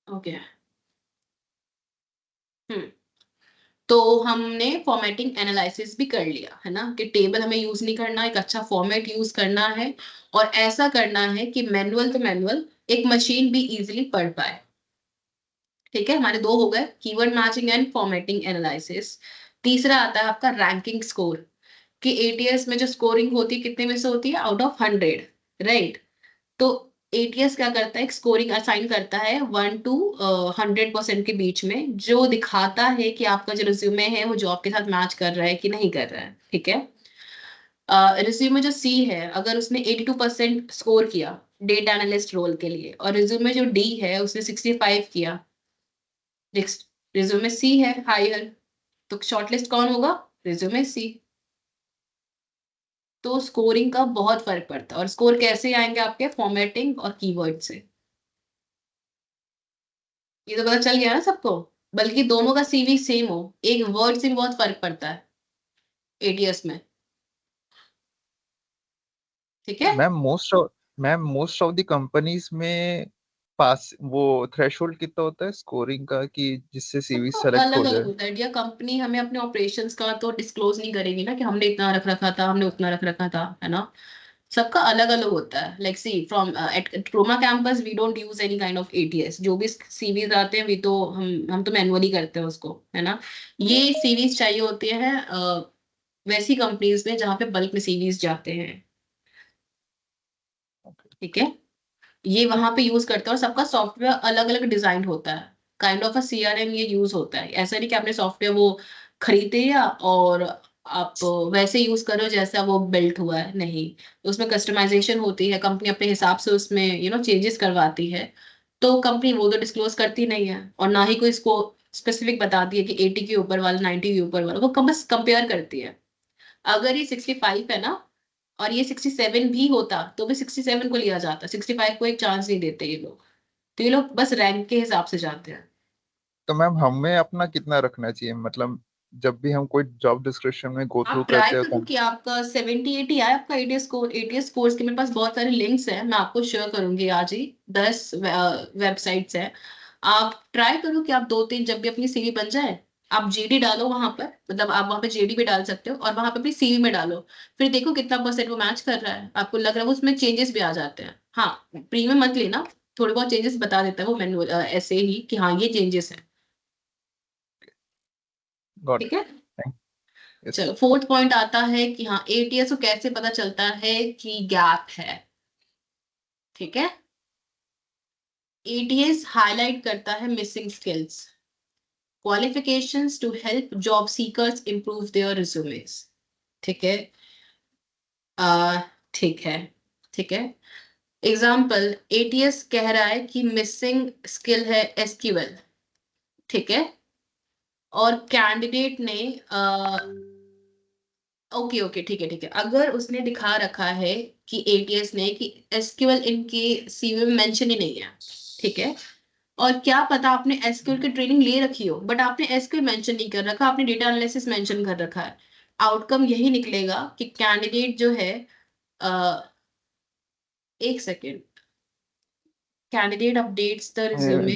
A: ओके। तो हमने फॉर्मेटिंग एनालिसिस भी कर लिया है ना, कि टेबल हमें यूज नहीं करना, एक अच्छा फॉर्मेट यूज करना है, और ऐसा करना है कि मैनुअल तो मैनुअल एक मशीन भी इजीली पढ़ पाए। ठीक है, हमारे दो हो गए, keyword matching and formatting analysis. तीसरा आता है आपका रैंकिंग स्कोर, कि एटीएस में जो स्कोरिंग होती है कितने में से होती है, आउट ऑफ 100, राइट। तो एटीएस क्या करता है, एक स्कोरिंग असाइन करता है 1 to 100% के बीच में, जो दिखाता है कि आपका जो रिज्यूमे है वो जॉब के साथ मैच कर रहा है कि नहीं कर रहा है। ठीक है, रिज्यूमे जो सी है, अगर उसने 82% स्कोर किया डेटा एनालिस्ट रोल के लिए, और रिज्यूमे जो डी है उसने 65 किया, रिज्यूमे सी है हायर, तो शॉर्टलिस्ट कौन होगा, रिज्यूमे सी। तो स्कोरिंग का बहुत फर्क पड़ता है, और स्कोर कैसे आएंगे आपके, फॉर्मेटिंग और कीवर्ड से। ये तो पता चल गया ना सबको। बल्कि दोनों का सीवी सेम हो, एक वर्ड से भी बहुत फर्क पड़ता है एटीएस में। ठीक है,
G: ma'am most of the companies में पास वो थ्रेशोल्ड कितना होता है स्कोरिंग का कि जिससे सीवी
A: सबका
G: सेलेक्ट
A: अलग
G: हो
A: अलग
G: जाए?
A: होता है। या कंपनी हमें अपने ऑपरेशंस का तो डिस्क्लोज नहीं करेगी ना, कि हमने इतना रख रखा था, हमने उतना रख रखा था, है ना। सबका अलग अलग होता है। लाइक सी फ्रॉम एट ट्रोमा campus we don't use any kind of ATS. जो भी सीवीज आते हैं, वी तो हम तो मैनुअली करते हैं उसको, है ना। ये सीवीज चाहिए होती है वैसी कंपनीज में जहाँ पे बल्क में सीवीज जाते हैं। ठीक है, ये वहां पे यूज करते हैं, और सबका सॉफ्टवेयर अलग अलग डिजाइन होता है। काइंड ऑफ अ सीआरएम ये यूज होता है। ऐसा नहीं कि आपने सॉफ्टवेयर वो खरीदे या और आप वैसे यूज करो जैसा वो बिल्ट हुआ है, नहीं। उसमें कस्टमाइजेशन होती है, कंपनी अपने हिसाब से उसमें चेंजेस करवाती है। तो कंपनी वो तो डिस्क्लोज करती नहीं है, और ना ही कोई इसको स्पेसिफिक बताती है कि 80 के ऊपर वाला, 90 के ऊपर वाला, वो बस कंपेयर करती है। अगर ये 65 है ना, और ये 67 भी होता, तो भी 67 को लिया जाता, 65 को एक चांस नहीं देते ये लोग। तो ये लोग बस रैंक के हिसाब से जाते हैं।
G: तो मैम हमें अपना कितना रखना चाहिए, मतलब जब भी हम कोई जॉब डिस्क्रिप्शन में गो थ्रू
A: आप ट्राई
G: करते
A: करो
G: हैं?
A: कि आपका 70-80 आए, आपका एटीएस कोर्स के मेरे पास बहुत सारे लिंक्स हैं, मैं आपको शेयर करूंगी आज ही। 10 वेबसाइट्स हैं। आप ट्राई करो कि आप 2-3 जब भी अपनी सीवी बन जाए, आप जीडी डालो वहां पर, मतलब आप वहां पे जीडी भी डाल सकते हो, और वहां पे अपनी सीवी में डालो। फिर देखो कितना परसेंट वो मैच कर रहा है, आपको लग रहा है वो उसमें चेंजेस भी आ जाते हैं। हाँ, प्रीमियम मत लेना, थोड़े बहुत चेंजेस बता देता है वो मैनुअल ऐसे ही, कि हाँ ये चेंजेस है।
G: गॉट
A: ठीक
G: इट।
A: है,
G: थैंक यस।
A: चलो फोर्थ पॉइंट आता है कि हाँ एटीएस को कैसे पता चलता है कि गैप है। ठीक है, एटीएस हाईलाइट करता है missing skills, qualifications to help job seekers improve their resumes. ठीक है, आ, ठीक है, ठीक है। एग्जाम्पल, एटीएस कह रहा है कि मिसिंग स्किल है एसक्यूएल। ठीक है, और कैंडिडेट ने ओके ओके, ठीक है ठीक है, अगर उसने दिखा रखा है कि एटीएस ने कि एसक्यूएल इनके सीवी में मेंशन ही नहीं है। ठीक है, और क्या पता आपने एसक्यूएल की ट्रेनिंग ले रखी हो, बट आपने एसक्यूएल मेंशन नहीं कर रखा, आपने डेटा एनालिसिस मेंशन कर रखा है। आउटकम यही निकलेगा कि कैंडिडेट जो है, अ, एक second, candidate updates the resume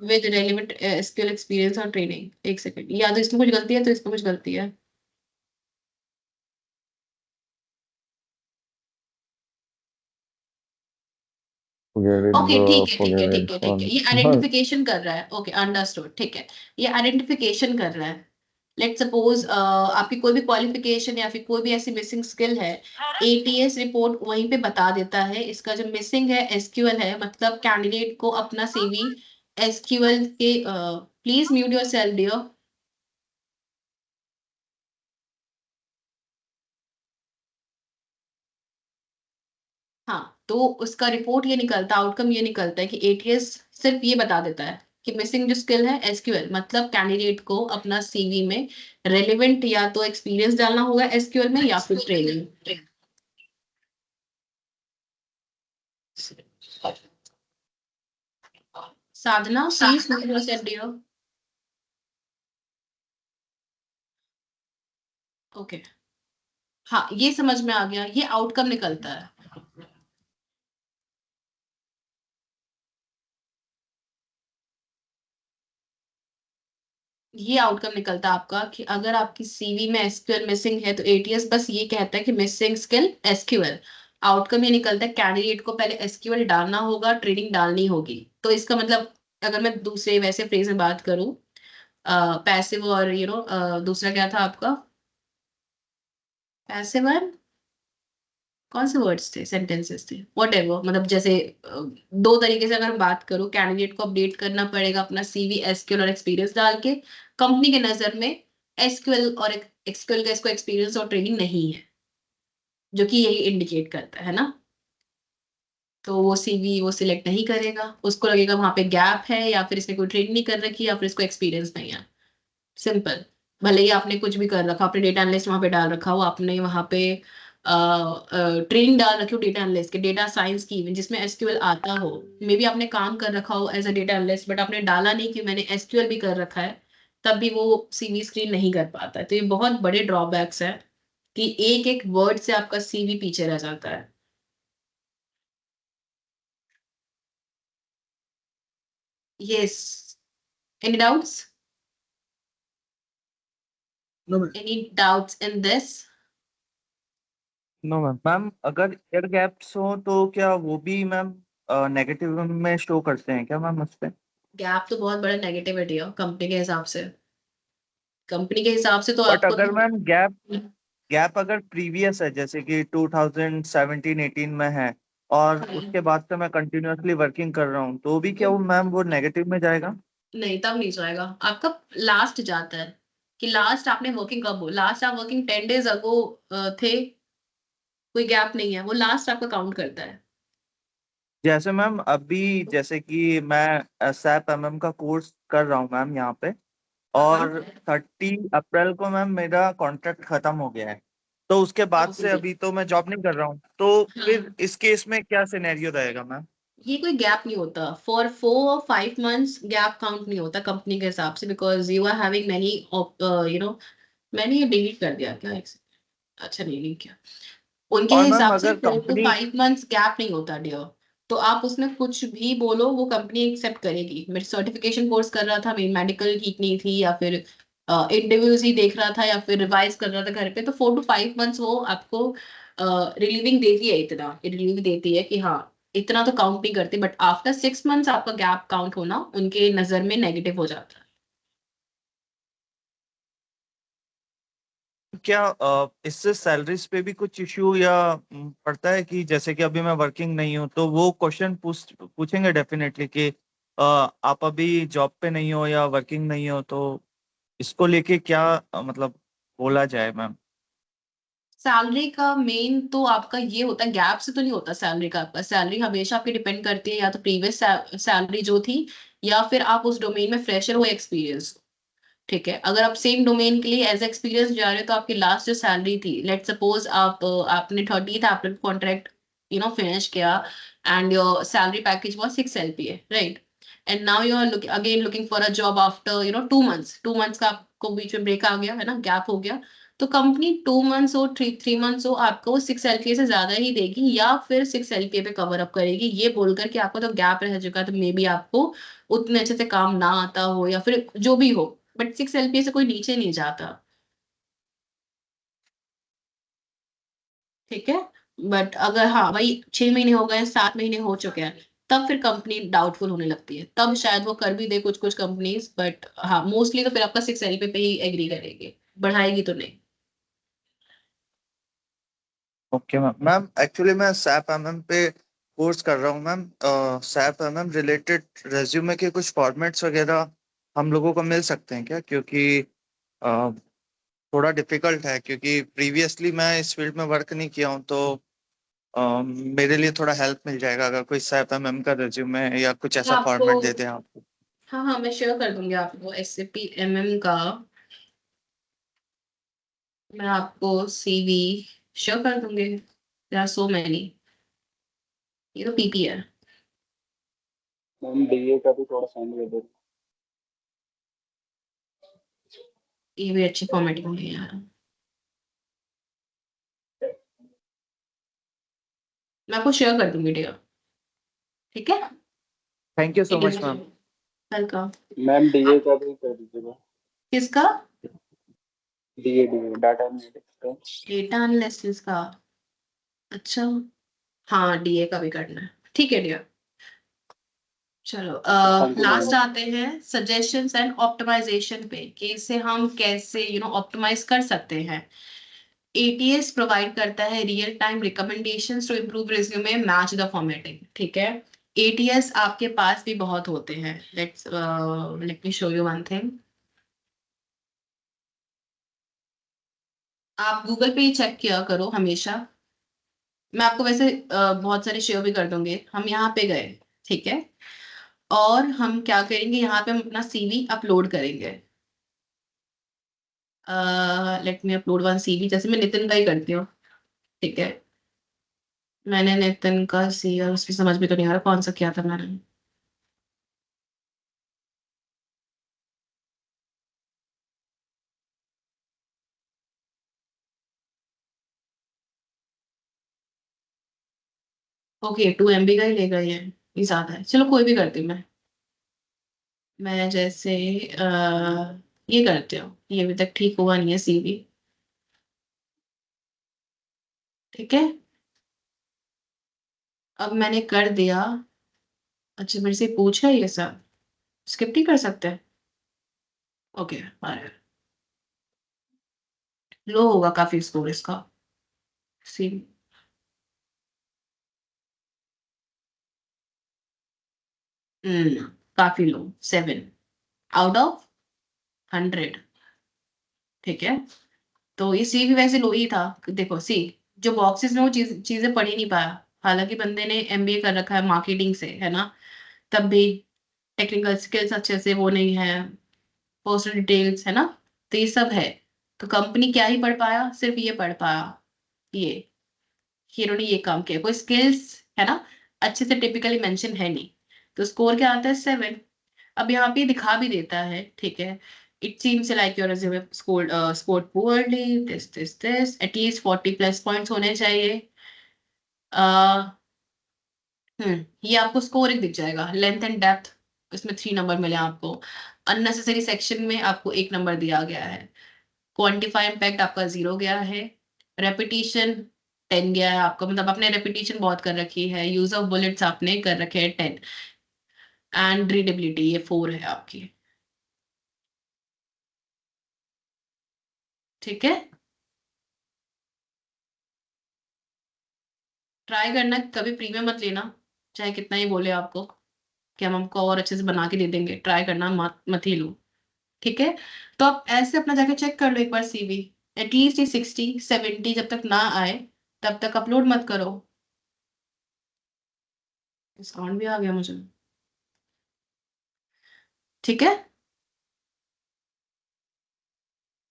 A: with relevant SQL experience और ट्रेनिंग। एक सेकेंड, या तो इसमें कुछ गलती है, तो इसमें कुछ गलती है। ओके ठीक है ठीक है ठीक है ठीक है, ये आइडेंटिफिकेशन कर रहा है। ओके अंडरस्टूड, ठीक है, ये आइडेंटिफिकेशन कर रहा है। लेट सपोज आपकी कोई भी क्वालिफिकेशन या फिर कोई भी ऐसी मिसिंग स्किल है, एटीएस रिपोर्ट वहीं पे बता देता है इसका जो मिसिंग है एसक्यूएल है, मतलब कैंडिडेट को अपना सीवी एसक्यूएल के, प्लीज म्यूट योरसेल्फ डियर। हाँ, तो उसका रिपोर्ट ये निकलता, आउटकम ये निकलता है कि एटीएस सिर्फ ये बता देता है कि मिसिंग जो स्किल है एसक्यूएल, मतलब कैंडिडेट को अपना सीवी में रेलेवेंट या तो एक्सपीरियंस डालना होगा एसक्यूएल में या फिर training. Sadhana please what was said dear? Okay हाँ ये समझ में आ गया, ये आउटकम निकलता है। ये आउटकम निकलता है आपका कि अगर आपकी सीवी में एसक्यूएल मिसिंग है तो एटीएस बस ये कहता है कि मिसिंग स्किल एसक्यूएल। आउटकम ये निकलता है कैंडिडेट को पहले एसक्यूएल डालना होगा, ट्रेनिंग डालनी होगी। तो इसका मतलब अगर मैं दूसरे वैसे फ्रेज में बात करूं, पैसिव और दूसरा क्या था आपका, पैसिव और कौन से वर्ड्स थे, सेंटेंसेस थे, व्हाटएवर, मतलब जैसे दो तरीके से अगर मैं बात करूं, कैंडिडेट को अपडेट करना पड़ेगा अपना सीवी एसक्यूएल और एक्सपीरियंस डाल के। कंपनी के नजर में एसक्यूएल और एक्सक्यूएल का इसको एक्सपीरियंस और ट्रेनिंग नहीं है, जो कि यही इंडिकेट करता है ना। तो वो सीवी वो सिलेक्ट नहीं करेगा, उसको लगेगा वहां पे गैप है या फिर इसने कोई ट्रेनिंग नहीं कर रखी या फिर इसको एक्सपीरियंस नहीं है। सिंपल। भले ही आपने कुछ भी कर रखा, आपने डेटा एनालिस्ट वहां पे डाल रखा हो, आपने वहां पे ट्रेनिंग डाल रखी हो डेटा एनालिस्ट के, डेटा साइंस की इवन जिसमें एसक्यूएल आता हो, मे बी आपने काम कर रखा हो as a data analyst but आपने डाला नहीं कि मैंने एसक्यूएल भी कर रखा है, तब भी वो सीवी स्क्रीन नहीं कर पाता है। तो ये बहुत बड़े ड्रॉबैक्स है कि एक एक वर्ड से आपका सीवी पीछे रह जाता है। Yes, any doubts?
E: No, ma'am.
A: Any doubts in this?
I: No ma'am. Ma'am अगर एयर गैप्स हो तो क्या वो भी मैम नेगेटिव में शो करते हैं क्या मैम उस पे?
A: गैप तो बहुत बड़ा नेगेटिविटी है कंपनी के हिसाब से। कंपनी के हिसाब से तो
I: बट
A: आपको
I: अगर मैम गैप अगर प्रीवियस है जैसे कि 2017-18 में है और उसके बाद से मैं कंटिन्यूअसली वर्किंग कर रहा हूँ तो भी क्या वो मैम वो नेगेटिव में जाएगा?
A: नहीं, तब नहीं जाएगा, आपका लास्ट जाता है कि लास्ट आपने वर्किंग कब हो, लास्ट आप वर्किंग 10 डेज अगो थे, कोई गैप नहीं है, वो लास्ट आपका काउंट करता है।
I: जैसे मैम अभी जैसे कि मैं सैप एमएम का कोर्स कर रहा हूँ मैम यहाँ पे, और 30 अप्रैल को मैम मेरा कॉन्ट्रैक्ट खत्म हो गया है, तो उसके बाद से अभी तो मैं जॉब नहीं कर रहा हूँ, तो फिर इस केस में क्या सिनेरियो रहेगा मैम?
A: ये कोई गैप नहीं होता, फॉर 4 और 5 मंथ्स गैप काउंट नहीं होता कंपनी के हिसाब से, because you are having many मैंने ये डिलीट कर दिया क्या, एक second। अच्छा नहीं नहीं किया, उनके
I: और मैम
A: हिसाब से
I: अगर
A: 4 to
I: कंपनी
A: 5 मंथ्स गैप नहीं होता डियर। तो आप उसमें कुछ भी बोलो वो कंपनी एक्सेप्ट करेगी। मेरी सर्टिफिकेशन कोर्स कर रहा था, मेरी मेडिकल ठीक नहीं थी या फिर इंटरव्यूज ही देख रहा था या फिर रिवाइज कर रहा था घर पे, तो 4 to 5 मंथ्स वो आपको रिलीविंग देती है, इतना रिलीव देती है कि हाँ इतना तो काउंट नहीं करती, बट आफ्टर 6 मंथ्स आपका गैप काउंट होना उनके नजर में नेगेटिव हो जाता है।
I: क्या इससे सैलरीज पे भी कुछ इश्यू या पड़ता है कि जैसे कि अभी मैं वर्किंग नहीं हूँ तो वो क्वेश्चन पूछेंगे डेफिनेटली कि आप अभी जॉब पे नहीं हो या वर्किंग नहीं हो, तो इसको लेके क्या मतलब बोला जाए मैम?
A: सैलरी का मेन तो आपका ये होता है, गैप से तो नहीं होता सैलरी का, आपका सैलरी हमेशा आपकी डिपेंड करती है या तो प्रीवियस सैलरी जो थी या फिर आप उस डोमेन में फ्रेशर हो एक्सपीरियंस। ठीक है, अगर आप सेम डोमेन के लिए एज एक्सपीरियंस जा रहे हो तो आपकी लास्ट जो सैलरी थी, लेट सपोज आपने 30th अप्रैल कॉन्ट्रैक्ट फिनिश किया and your salary package was 6 LPA, राइट? And now you are looking for a job after 2 months का आपको बीच में ब्रेक आ गया है ना, गैप हो गया। तो कंपनी 2 मंथ्स हो, थ्री मंथ्स हो, आपको 6 LPA से ज्यादा ही देगी या फिर 6 LPA पे कवर अप करेगी, ये बोलकर कि आपको तो गैप रह चुका है तो मे बी आपको उतने अच्छे से काम ना आता हो या फिर जो भी हो, बट 6 LPA से कोई नीचे नहीं जाता। ठीक है, बट अगर हाँ भाई 6 महीने हो गए, 7 महीने हो चुके हैं, तब फिर कंपनी डाउटफुल होने लगती है, तब शायद वो कर भी दे कुछ कुछ कंपनीज, बट हाँ मोस्टली तो फिर आपका 6 LPA पे ही एग्री करेगी, बढ़ाएगी तो नहीं।
I: Okay ma'am. मैम एक्चुअली मैं सैप एमएम पे कोर्स कर रहा हूँ ma'am. SAP MM related resume के कुछ फॉर्मेट्स वगैरह हम लोगों को मिल सकते हैं क्या? क्योंकि अ, थोड़ा डिफिकल्ट है क्योंकि प्रीवियसली मैं इस फील्ड में वर्क नहीं किया हूँ, तो मेरे लिए थोड़ा हेल्प मिल जाएगा अगर कोई सैप एमएम का रिज्यूमे या कुछ ऐसा फॉर्मेट दे दें आप।
A: हाँ हाँ, मैं शेयर कर दूंगी आपको SAP MM का। मैं आपको CV शेयर कर दूंगी। There are so many. ये तो PP है।
J: मैम डीए का भी थोड़ा सेंड कर दो।
A: ये भी अच्छी फॉर्मेटिंग है यार। मैं आपको शेयर कर दूंगी डियर। ठीक है।
I: Thank you so much ma'am.
A: Welcome.
J: Ma'am DA का भी कर दीजिएगा।
A: किसका?
J: डीए डाटा एनालिटिक्स का।
A: डेटा एनालिसिस का। अच्छा। हाँ, DA का भी करना है। ठीक है डियर। चलो
J: थैंक यू
A: लास्ट
J: मैम।
A: आते हैं सजेशंस एंड ऑप्टिमाइजेशन पे कि इसे हम कैसे ऑप्टिमाइज कर सकते हैं। ATS प्रोवाइड करता है real time recommendations to improve resume match the formatting. ठीक है। ATS आपके पास भी बहुत होते हैं। Let me show you one thing. आप गूगल पे ही चेक किया करो हमेशा। मैं आपको वैसे बहुत सारे शेयर भी कर दूंगी। हम यहाँ पे गए। ठीक है। और हम क्या करेंगे, यहाँ पे हम अपना CV अपलोड करेंगे। Let me upload one CV, जैसे मैं नितिन का ही करती हूँ। ठीक है। मैंने नितिन का सिया, उसमें समझ भी तो नहीं आ रहा कौन सा किया था मैंने। ओके 2 MB का ही लेगा ये ज्यादा है। चलो कोई भी करती हूँ मैं जैसे ये करती हूँ। ये अभी तक ठीक हुआ नहीं है CV। ठीक है। अब मैंने कर दिया। अच्छा मेरे से पूछ है ये सब। स्किप नहीं कर सकते? ओके। लो होगा काफी स्कोर इसका। CV काफी लो। 7 आउट ऑफ 100। ठीक है। तो ये CV वैसे लो ही था। देखो जो बॉक्सेस में वो चीजें पढ़ ही नहीं पाया। हालांकि बंदे ने MBA कर रखा है मार्केटिंग से, है ना। तब भी टेक्निकल स्किल्स अच्छे से वो नहीं है। पर्सनल डिटेल्स, है ना। तो ये सब है। तो कंपनी क्या ही पढ़ पाया, सिर्फ ये पढ़ पाया। ये हीरो ने ये काम किया, कोई स्किल्स, है ना, अच्छे से टिपिकली मेंशन है नहीं। तो स्कोर क्या आता है? 7। अब यहाँ पे दिखा भी देता है। ठीक है। It seems like your resume scored poorly this at least 40+ points होने चाहिए। ये आपको स्कोर एक दिख जाएगा। लेंथ एंड डेप्थ, इसमें 3 नंबर मिले आपको। अननेसेसरी सेक्शन में आपको 1 नंबर दिया गया है। क्वांटिफाई इम्पैक्ट आपका 0 गया है। रेपिटेशन 10 गया है आपका, मतलब आपने रेपिटेशन बहुत कर रखी है। यूज ऑफ बुलेट्स आपने कर रखे हैं 10। एंड रीडेबिलिटी ये 4 है आपकी। ठीक है। ट्राई करना, कभी प्रीमियम मत लेना। चाहे कितना ही बोले आपको कि हम आपको और अच्छे से बना के दे देंगे, ट्राई करना मत ही लो। ठीक है। तो आप ऐसे अपना जाके चेक कर लो एक बार CV। एटलीस्ट ये 60-70 जब तक ना आए तब तक अपलोड मत करो। डिस्काउंट भी आ गया मुझे। ठीक है।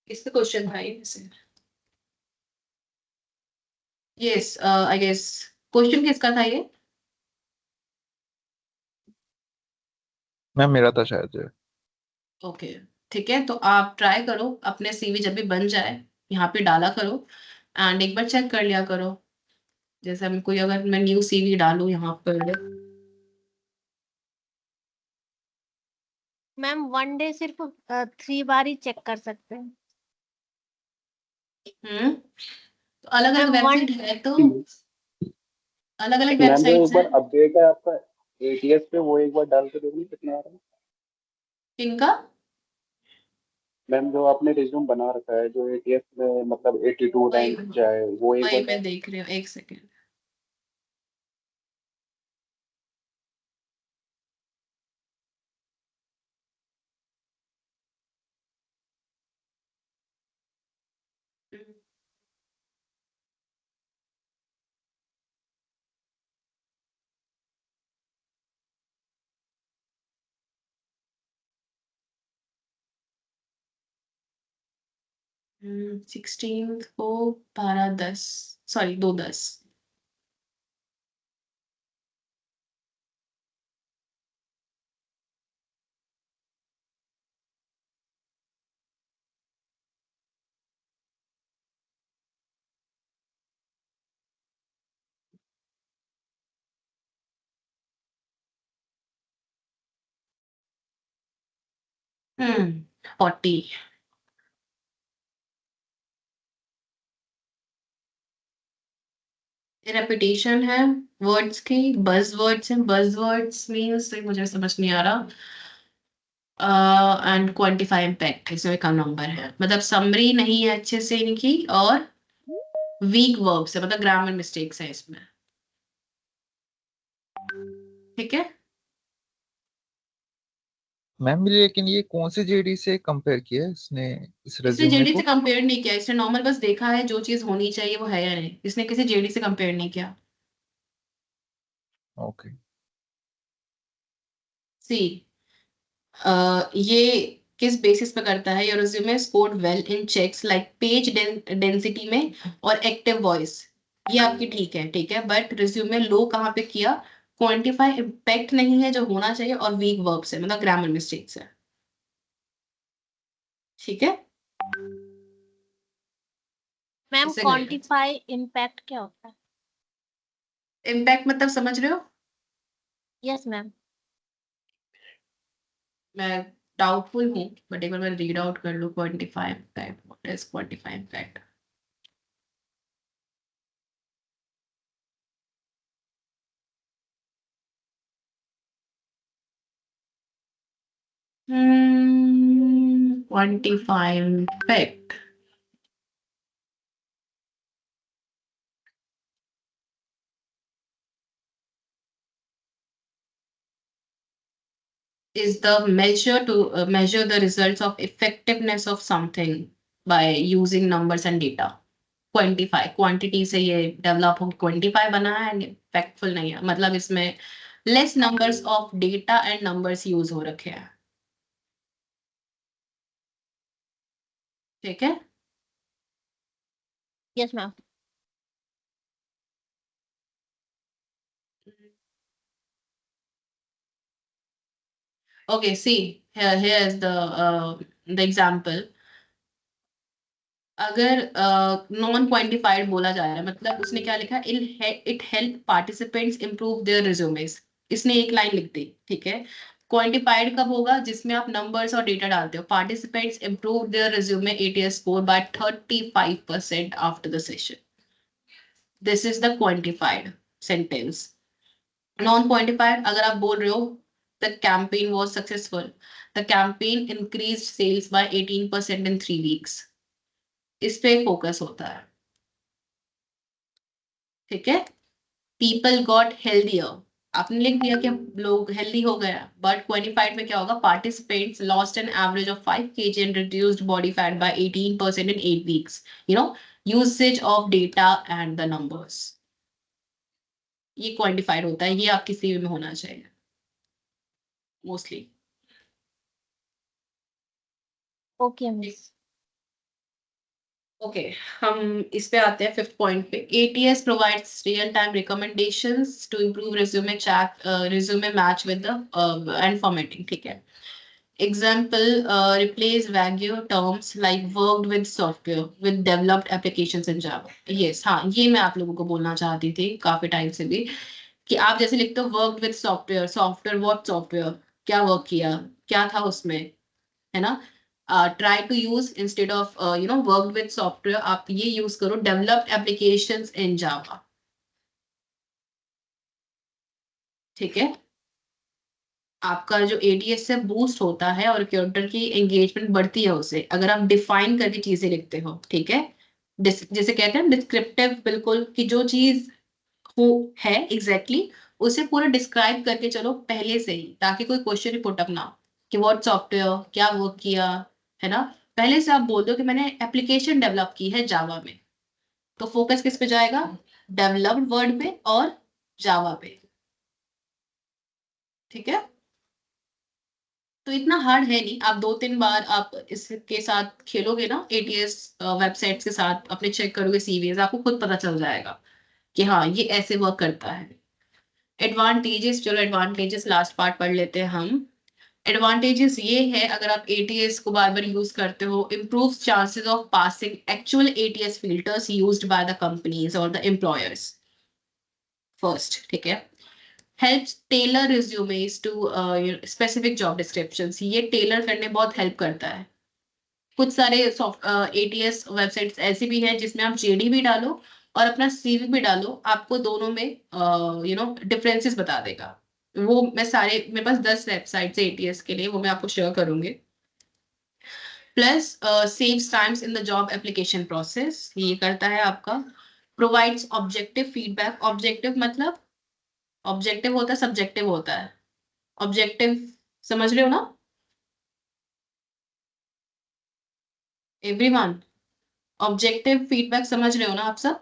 A: इसका क्वेश्चन था ये से। Yes I guess. क्वेश्चन किसका था ये?
G: मैम मेरा था शायद ये।
A: ओके। ठीक है। तो आप ट्राई करो अपने CV जब भी बन जाए यहाँ पे डाला करो। एंड एक बार चेक कर लिया करो। जैसे हम कोई, अगर मैं न्यू CV डालूं यहाँ पर।
H: मैम 1 डे सिर्फ 3 बार ही चेक कर सकते हैं।
A: तो अलग अलग
H: मैम
A: वेबसाइट है तो अलग अलग
J: मैम जो एक
A: वेबसाइट्स
J: बार
A: हैं।
J: अपडेट है आपका ATS पे, वो एक बार डाल के देखिए कितना आ रहा है।
A: इनका
J: मैम जो आपने रिज्यूम बना रखा है, जो ATS में मतलब 82
A: वही
J: रैंक जाए, वो एक
A: वही
J: बार
A: मैं
J: डाल।
A: देख रही हूँ, एक सेकेंड। 16 को 12:10 सॉरी 2:10 40 रेपिटेशन है वर्ड्स की, बज वर्ड्स हैं, बज वर्ड्स मीन्स मुझे समझ नहीं आ रहा। एंड क्वांटिफाई इम्पैक्ट इसमें कम नंबर है, मतलब समरी नहीं है अच्छे से इनकी, और वीक वर्ब्स है, मतलब ग्रामर मिस्टेक्स है इसमें। ठीक है,
G: मैम लेकिन ये कौन से जेडी से कंपेयर किया है इसने इस
A: इसने
G: रेज्यूमे
A: जेडी
G: को?
A: से कंपेयर नहीं किया, इसने नॉर्मल बस देखा है जो चीज होनी चाहिए वो है या नहीं, इसने किसी जेडी से कंपेयर नहीं किया।
G: ओके।
A: सी ये किस बेसिस पे करता है, your resume scored well in checks like page density में और एक्टिव वॉइस, ये आपकी ठीक है, बट रिज्यूमे लो कहाँ पे किया, क्वांटिफाई इम्पैक्ट नहीं है जो होना चाहिए, और वीक वर्ब्स है, मतलब ग्रामर मिस्टेक्स है। ठीक है,
H: मैम
A: इसे
H: क्वांटिफाई इम्पैक्ट क्या होता है?
A: इम्पैक्ट मतलब समझ रहे हो?
H: Yes ma'am.
A: मैं डाउटफुल हूँ, बट एक बार मैं रीड आउट कर लूँ। Quantify impact, what is quantify impact? Quantify impact is the measure to measure the results of effectiveness of something by using numbers and data. Quantify quantity से ये डेवलप हो क्वांटिफाई बना है, इम्पैक्टफुल नहीं है, मतलब इसमें less numbers of data and numbers use हो रखे हैं। ठीक है,
H: yes ma'am.
A: okay, see here is the example. अगर नॉन क्वांटिफाइड बोला जा रहा है, मतलब उसने क्या लिखा, it help participants improve their resumes, इसने एक लाइन लिख दी। ठीक है, क्वांटिफाइड कब होगा, जिसमें आप नंबर्स और डेटा डालते हो। Participants improve their resume ATS score by 35% after the session. This is the quantified sentence. Non quantified अगर आप बोल रहे हो the campaign was successful, the campaign increased sales by 18% in 3 weeks, इस पे फोकस होता है। ठीक है, पीपल गॉट हेल्दियर, आपने लिख दिया कि लोग हेल्दी हो गया, बट क्वांटिफाइड में क्या होगा, participants lost an average of 5 kg and reduced body fat by 18% in 8 weeks. You know, usage of data and the numbers, ये क्वांटिफाइड होता है, ये आपकी सीवी में होना चाहिए मोस्टली।
H: Okay miss.
A: ओके, हम इस पे आते हैं फिफ्थ पॉइंट पे। ATS provides real time recommendations to improve resume chat, resume match with the and formatting. ठीक है, example replace vague terms like worked with software with developed applications in Java. Yes, हाँ, ये मैं आप लोगों को बोलना चाहती थी काफी टाइम से भी, कि आप जैसे लिखते हो worked with software, software what software, क्या वर्क किया, क्या था उसमें, है ना। Try to use instead of work with software, आप ये यूज करो डेवलप्ड एप्लीकेशंस इन जावा। ठीक है, आपका जो एडीएस से बूस्ट होता है और रिक्रूटर की एंगेजमेंट बढ़ती है उसे, अगर आप डिफाइन करके चीजें लिखते हो। ठीक है, जैसे कहते हैं डिस्क्रिप्टिव, बिल्कुल कि जो चीज हो है एग्जैक्टली उसे पूरा डिस्क्राइब करके चलो पहले से ही, ताकि कोई क्वेश्चन ही पुट अप ना हो कि व्हाट सॉफ्टवेयर, क्या वर्क किया, है ना। पहले से आप बोल दो कि मैंने एप्लीकेशन डेवलप की है जावा में, तो फोकस किस पे जाएगा, डेवलप्ड वर्ड पे और जावा पे। ठीक है, तो इतना हार्ड है नहीं, आप 2-3 बार आप इसके साथ खेलोगे ना, एटीएस वेबसाइट के साथ अपने चेक करोगे सीवीज, आपको खुद पता चल जाएगा कि हाँ ये ऐसे वर्क करता है। एडवांटेजेस, चलो एडवांटेजेस लास्ट पार्ट पढ़ लेते हैं हम। एडवांटेजेस ये है, अगर आप एटीएस को बार बार यूज करते हो, improve chances of passing actual ATS filters used by the companies और द एम्प्लॉयर्स फर्स्ट, ठीक है। Helps tailor resumes to specific job descriptions, ये टेलर करने बहुत हेल्प करता है। कुछ सारे एटीएस वेबसाइट्स ऐसी भी हैं जिसमें आप जेडी भी डालो और अपना सीवी भी डालो, आपको दोनों में डिफरेंसेस बता देगा। वो मैं सारे, मेरे पास 10 वेबसाइट्स है एटीएस के लिए, वो मैं आपको शेयर करूंगी। Plus saves times in the job application process, ये करता है आपका। प्रोवाइड्स ऑब्जेक्टिव फीडबैक, ऑब्जेक्टिव मतलब ऑब्जेक्टिव होता है, सब्जेक्टिव होता है। ऑब्जेक्टिव समझ रहे हो ना एवरीवन? ऑब्जेक्टिव फीडबैक समझ रहे हो ना आप सब?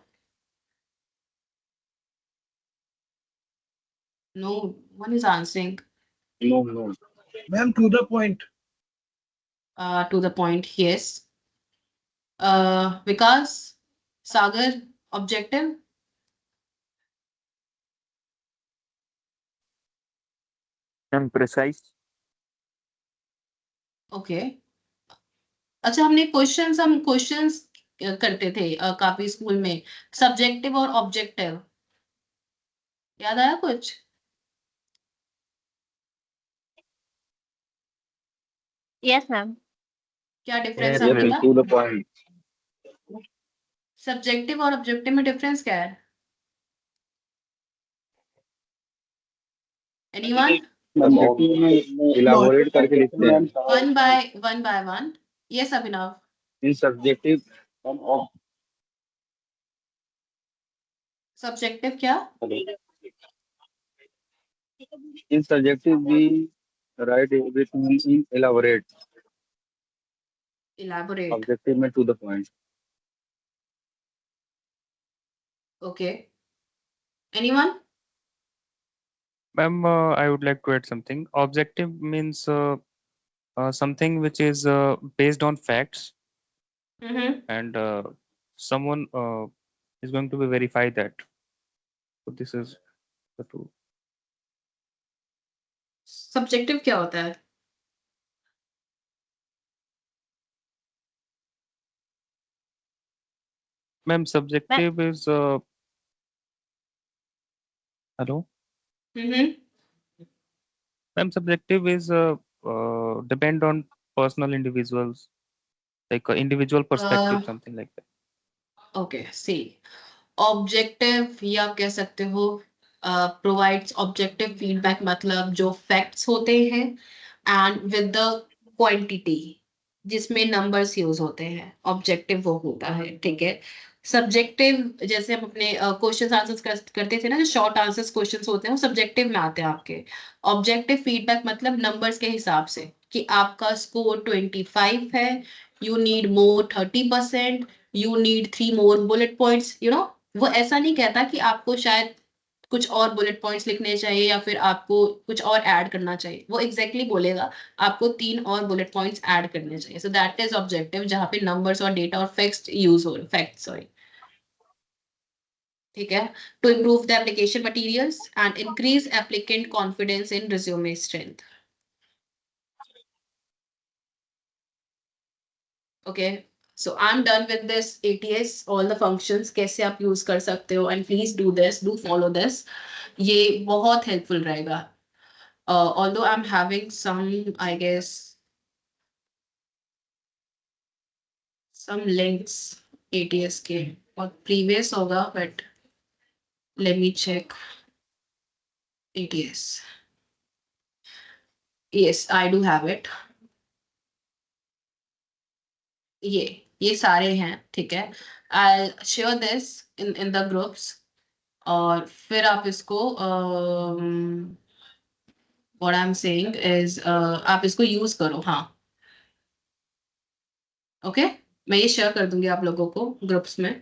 A: No one is answering.
J: No, no.
E: Ma'am, to the point.
A: To the point, yes. Vikas, Sagar, objective.
D: Ma'am precise.
A: Okay, अच्छा हमने हम क्वेश्चंस करते थे काफी स्कूल में, सब्जेक्टिव और ऑब्जेक्टिव, याद आया कुछ?
H: Yes ma'am.
A: क्या डिफरेंस
J: Yes,
A: है
J: ma'am,
A: बेटा?
J: to the point.
A: सब्जेक्टिव और ऑब्जेक्टिव में डिफरेंस क्या है? एनीवन?
J: Objective में elaborate करके लिखते हैं।
A: One by one. Yes Abhinav.
J: In subjective, ma'am,
A: subjective क्या?
J: in subjective we write everything in elaborate.
A: Elaborate.
J: Objective में to the point.
A: Okay. Anyone?
C: Ma'am, I would like to add something. Objective means something which is based on facts,
A: Mm-hmm.
C: and someone is going to be verify that. So this is the two.
A: Subjective क्या होता है?
C: Ma'am, subjective is hello.
A: Mm-hmm.
C: Ma'am, subjective is depend on personal individuals, like individual perspective, something like that.
A: Okay, see. Objective या आप कह सकते हो प्रोवाइड्स ऑब्जेक्टिव फीडबैक, मतलब जो फैक्ट्स होते हैं एंड विद द क्वांटिटी, जिसमें नंबर्स यूज होते हैं, ऑब्जेक्टिव वो होता है, ठीक है। सब्जेक्टिव जैसे हम अपने क्वेश्चन आंसर्स करते थे ना, जो शॉर्ट आंसर्स क्वेश्चंस होते हैं वो सब्जेक्टिव में आते हैं आपके। ऑब्जेक्टिव फीडबैक मतलब नंबर्स के हिसाब से कि आपका स्कोर 25 है, you need more 30%, you need 3 more bullet points, वो ऐसा नहीं कहता कि आपको शायद कुछ और बुलेट पॉइंट्स लिखने चाहिए या फिर आपको कुछ और ऐड करना चाहिए, वो एग्जैक्टली बोलेगा आपको 3 और बुलेट पॉइंट्स ऐड करने चाहिए। सो दैट इज ऑब्जेक्टिव, जहाँ पे नंबर्स और डेटा और फैक्ट्स यूज हो, फैक्ट्स सॉरी, ठीक है। To improve the application materials and increase applicant confidence in resume strength. Okay, so I'm done with this ATS, all the functions कैसे आप यूज कर सकते हो, and please do this, do follow this, ये बहुत helpful रहेगा। Although I'm having some, I guess, some links ATS के और previous होगा, but let me check ATS. Yes, I do have it. ये सारे हैं, ठीक है। I'll share this in the groups, और फिर आप इसको what I'm saying is आप इसको यूज करो, हाँ। ओके, मैं ये शेयर कर दूंगी आप लोगों को ग्रुप्स में,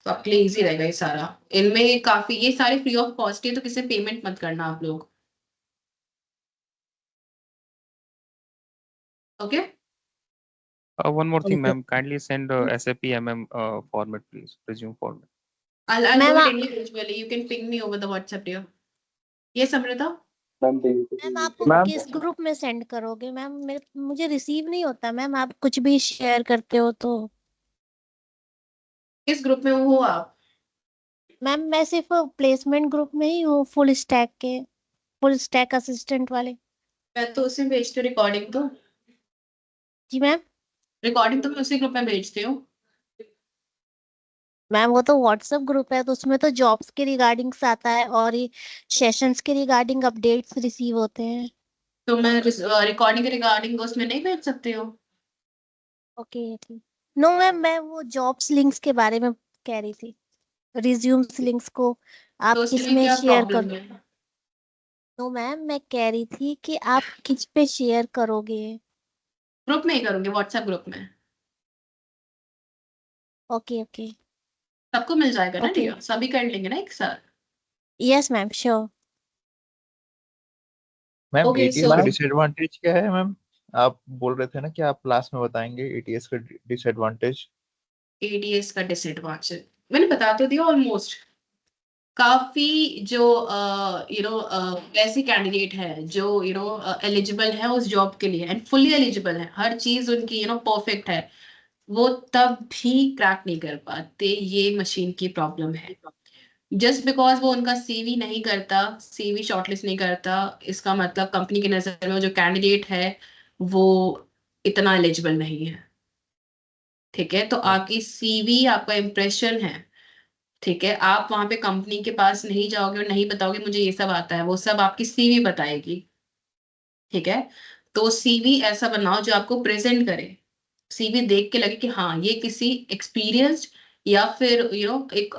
A: तो आपके लिए इजी रहेगा ये सारा। इनमें काफी, ये सारे फ्री ऑफ कॉस्ट है, तो किसी पेमेंट मत करना आप लोग। Okay.
C: One more thing,
H: Okay.
C: ma'am. Kindly send SAP format, please. Resume format.
A: I'll
H: Ma'am,
A: do it individually. You can ping me over the WhatsApp, dear. Yes, Amrita.
J: Ma'am
H: ma'am आप
I: मैम
H: किस ग्रुप में सेंड करोगे? मैम मुझे रिसीव नहीं होता मैम, आप कुछ भी शेयर करते हो तो।
A: किस ग्रुप में हो आप?
H: मैम मैं सिर्फ प्लेसमेंट ग्रुप में ही हूँ, फुल स्टैक असिस्टेंट वाले।
A: मैं तो उसी में भेजती हूँ रिकॉर्डिंग तो।
H: जी मैम।
A: रिकॉर्डिंग तो मैं उसी ग्रुप में भेजती हूँ।
H: मैम वो तो व्हाट्सएप ग्रुप है, तो उसमें तो जॉब्स के रिगार्डिंग्स आता है और ये सेशंस के रिगार्डिंग अपडेट्स रिसीव होते हैं।
A: तो मैं रिकॉर्डिंग के रिगार्डिंग उसमें नहीं भेज सकती हूँ?
H: ओके ठीक। नो मैम, मैं वो जॉब्स लिंक्स के बारे में कह रही थी, रिज्यूम्स लिंक्स को आप
A: तो उसके लिए
H: किस में
A: क्या
H: शेयर
A: प्रॉब्लम
H: करो।
A: है?
H: नो मैम, मैं कह रही थी कि आप किस पे शेयर करोगे।
A: ग्रुप में ही करूंगी, व्हाट्सएप ग्रुप में।
H: Okay okay.
A: सबको मिल जाएगा ना
H: ओके
A: डियर? सभी कर लेंगे ना एक साथ?
H: Yes ma'am, sure.
G: Ma'am
A: okay
G: ATS
A: so
G: का डिसएडवांटेज क्या है मैम? आप बोल रहे थे ना कि आप क्लास में बताएंगे एटीएस का डिसएडवांटेज।
A: एडीएस का डिसएडवांटेज मैंने बता तो दिया ऑलमोस्ट। काफी जो ऐसे कैंडिडेट है जो एलिजिबल है उस जॉब के लिए एंड फुल्ली एलिजिबल है, हर चीज उनकी परफेक्ट है, वो तब भी क्रैक नहीं कर पाते। ये मशीन की प्रॉब्लम है। जस्ट बिकॉज वो उनका सीवी नहीं करता, सीवी शॉर्टलिस्ट नहीं करता, इसका मतलब कंपनी की नजर में जो कैंडिडेट है वो इतना एलिजिबल नहीं है। ठीक है, तो आपकी सीवी आपका इम्प्रेशन है। ठीक है, आप वहां पे कंपनी के पास नहीं जाओगे और नहीं बताओगे मुझे ये सब आता है, वो सब आपकी सीवी बताएगी। ठीक है, तो सीवी ऐसा बनाओ जो आपको प्रेजेंट करे, सीवी देख के लगे कि हाँ ये किसी एक्सपीरियंस्ड या फिर एक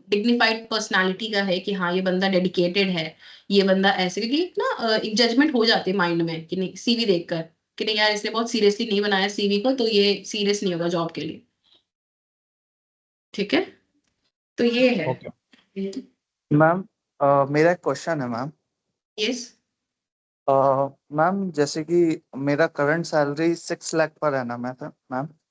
A: डिग्निफाइड पर्सनालिटी का है, कि हाँ ये बंदा डेडिकेटेड है, ये बंदा ऐसे, क्योंकि ना एक जजमेंट हो जाती है माइंड में कि नहीं सीवी देखकर कि नहीं यार इसने बहुत सीरियसली नहीं बनाया सीवी को, तो ये सीरियस नहीं होगा जॉब के लिए। ठीक है, तो ये है।
G: ओके
I: मैम मेरा एक क्वेश्चन है मैम।
A: यस।
I: मैम जैसे कि मेरा करंट सैलरी 6 लाख पर है ना मैम।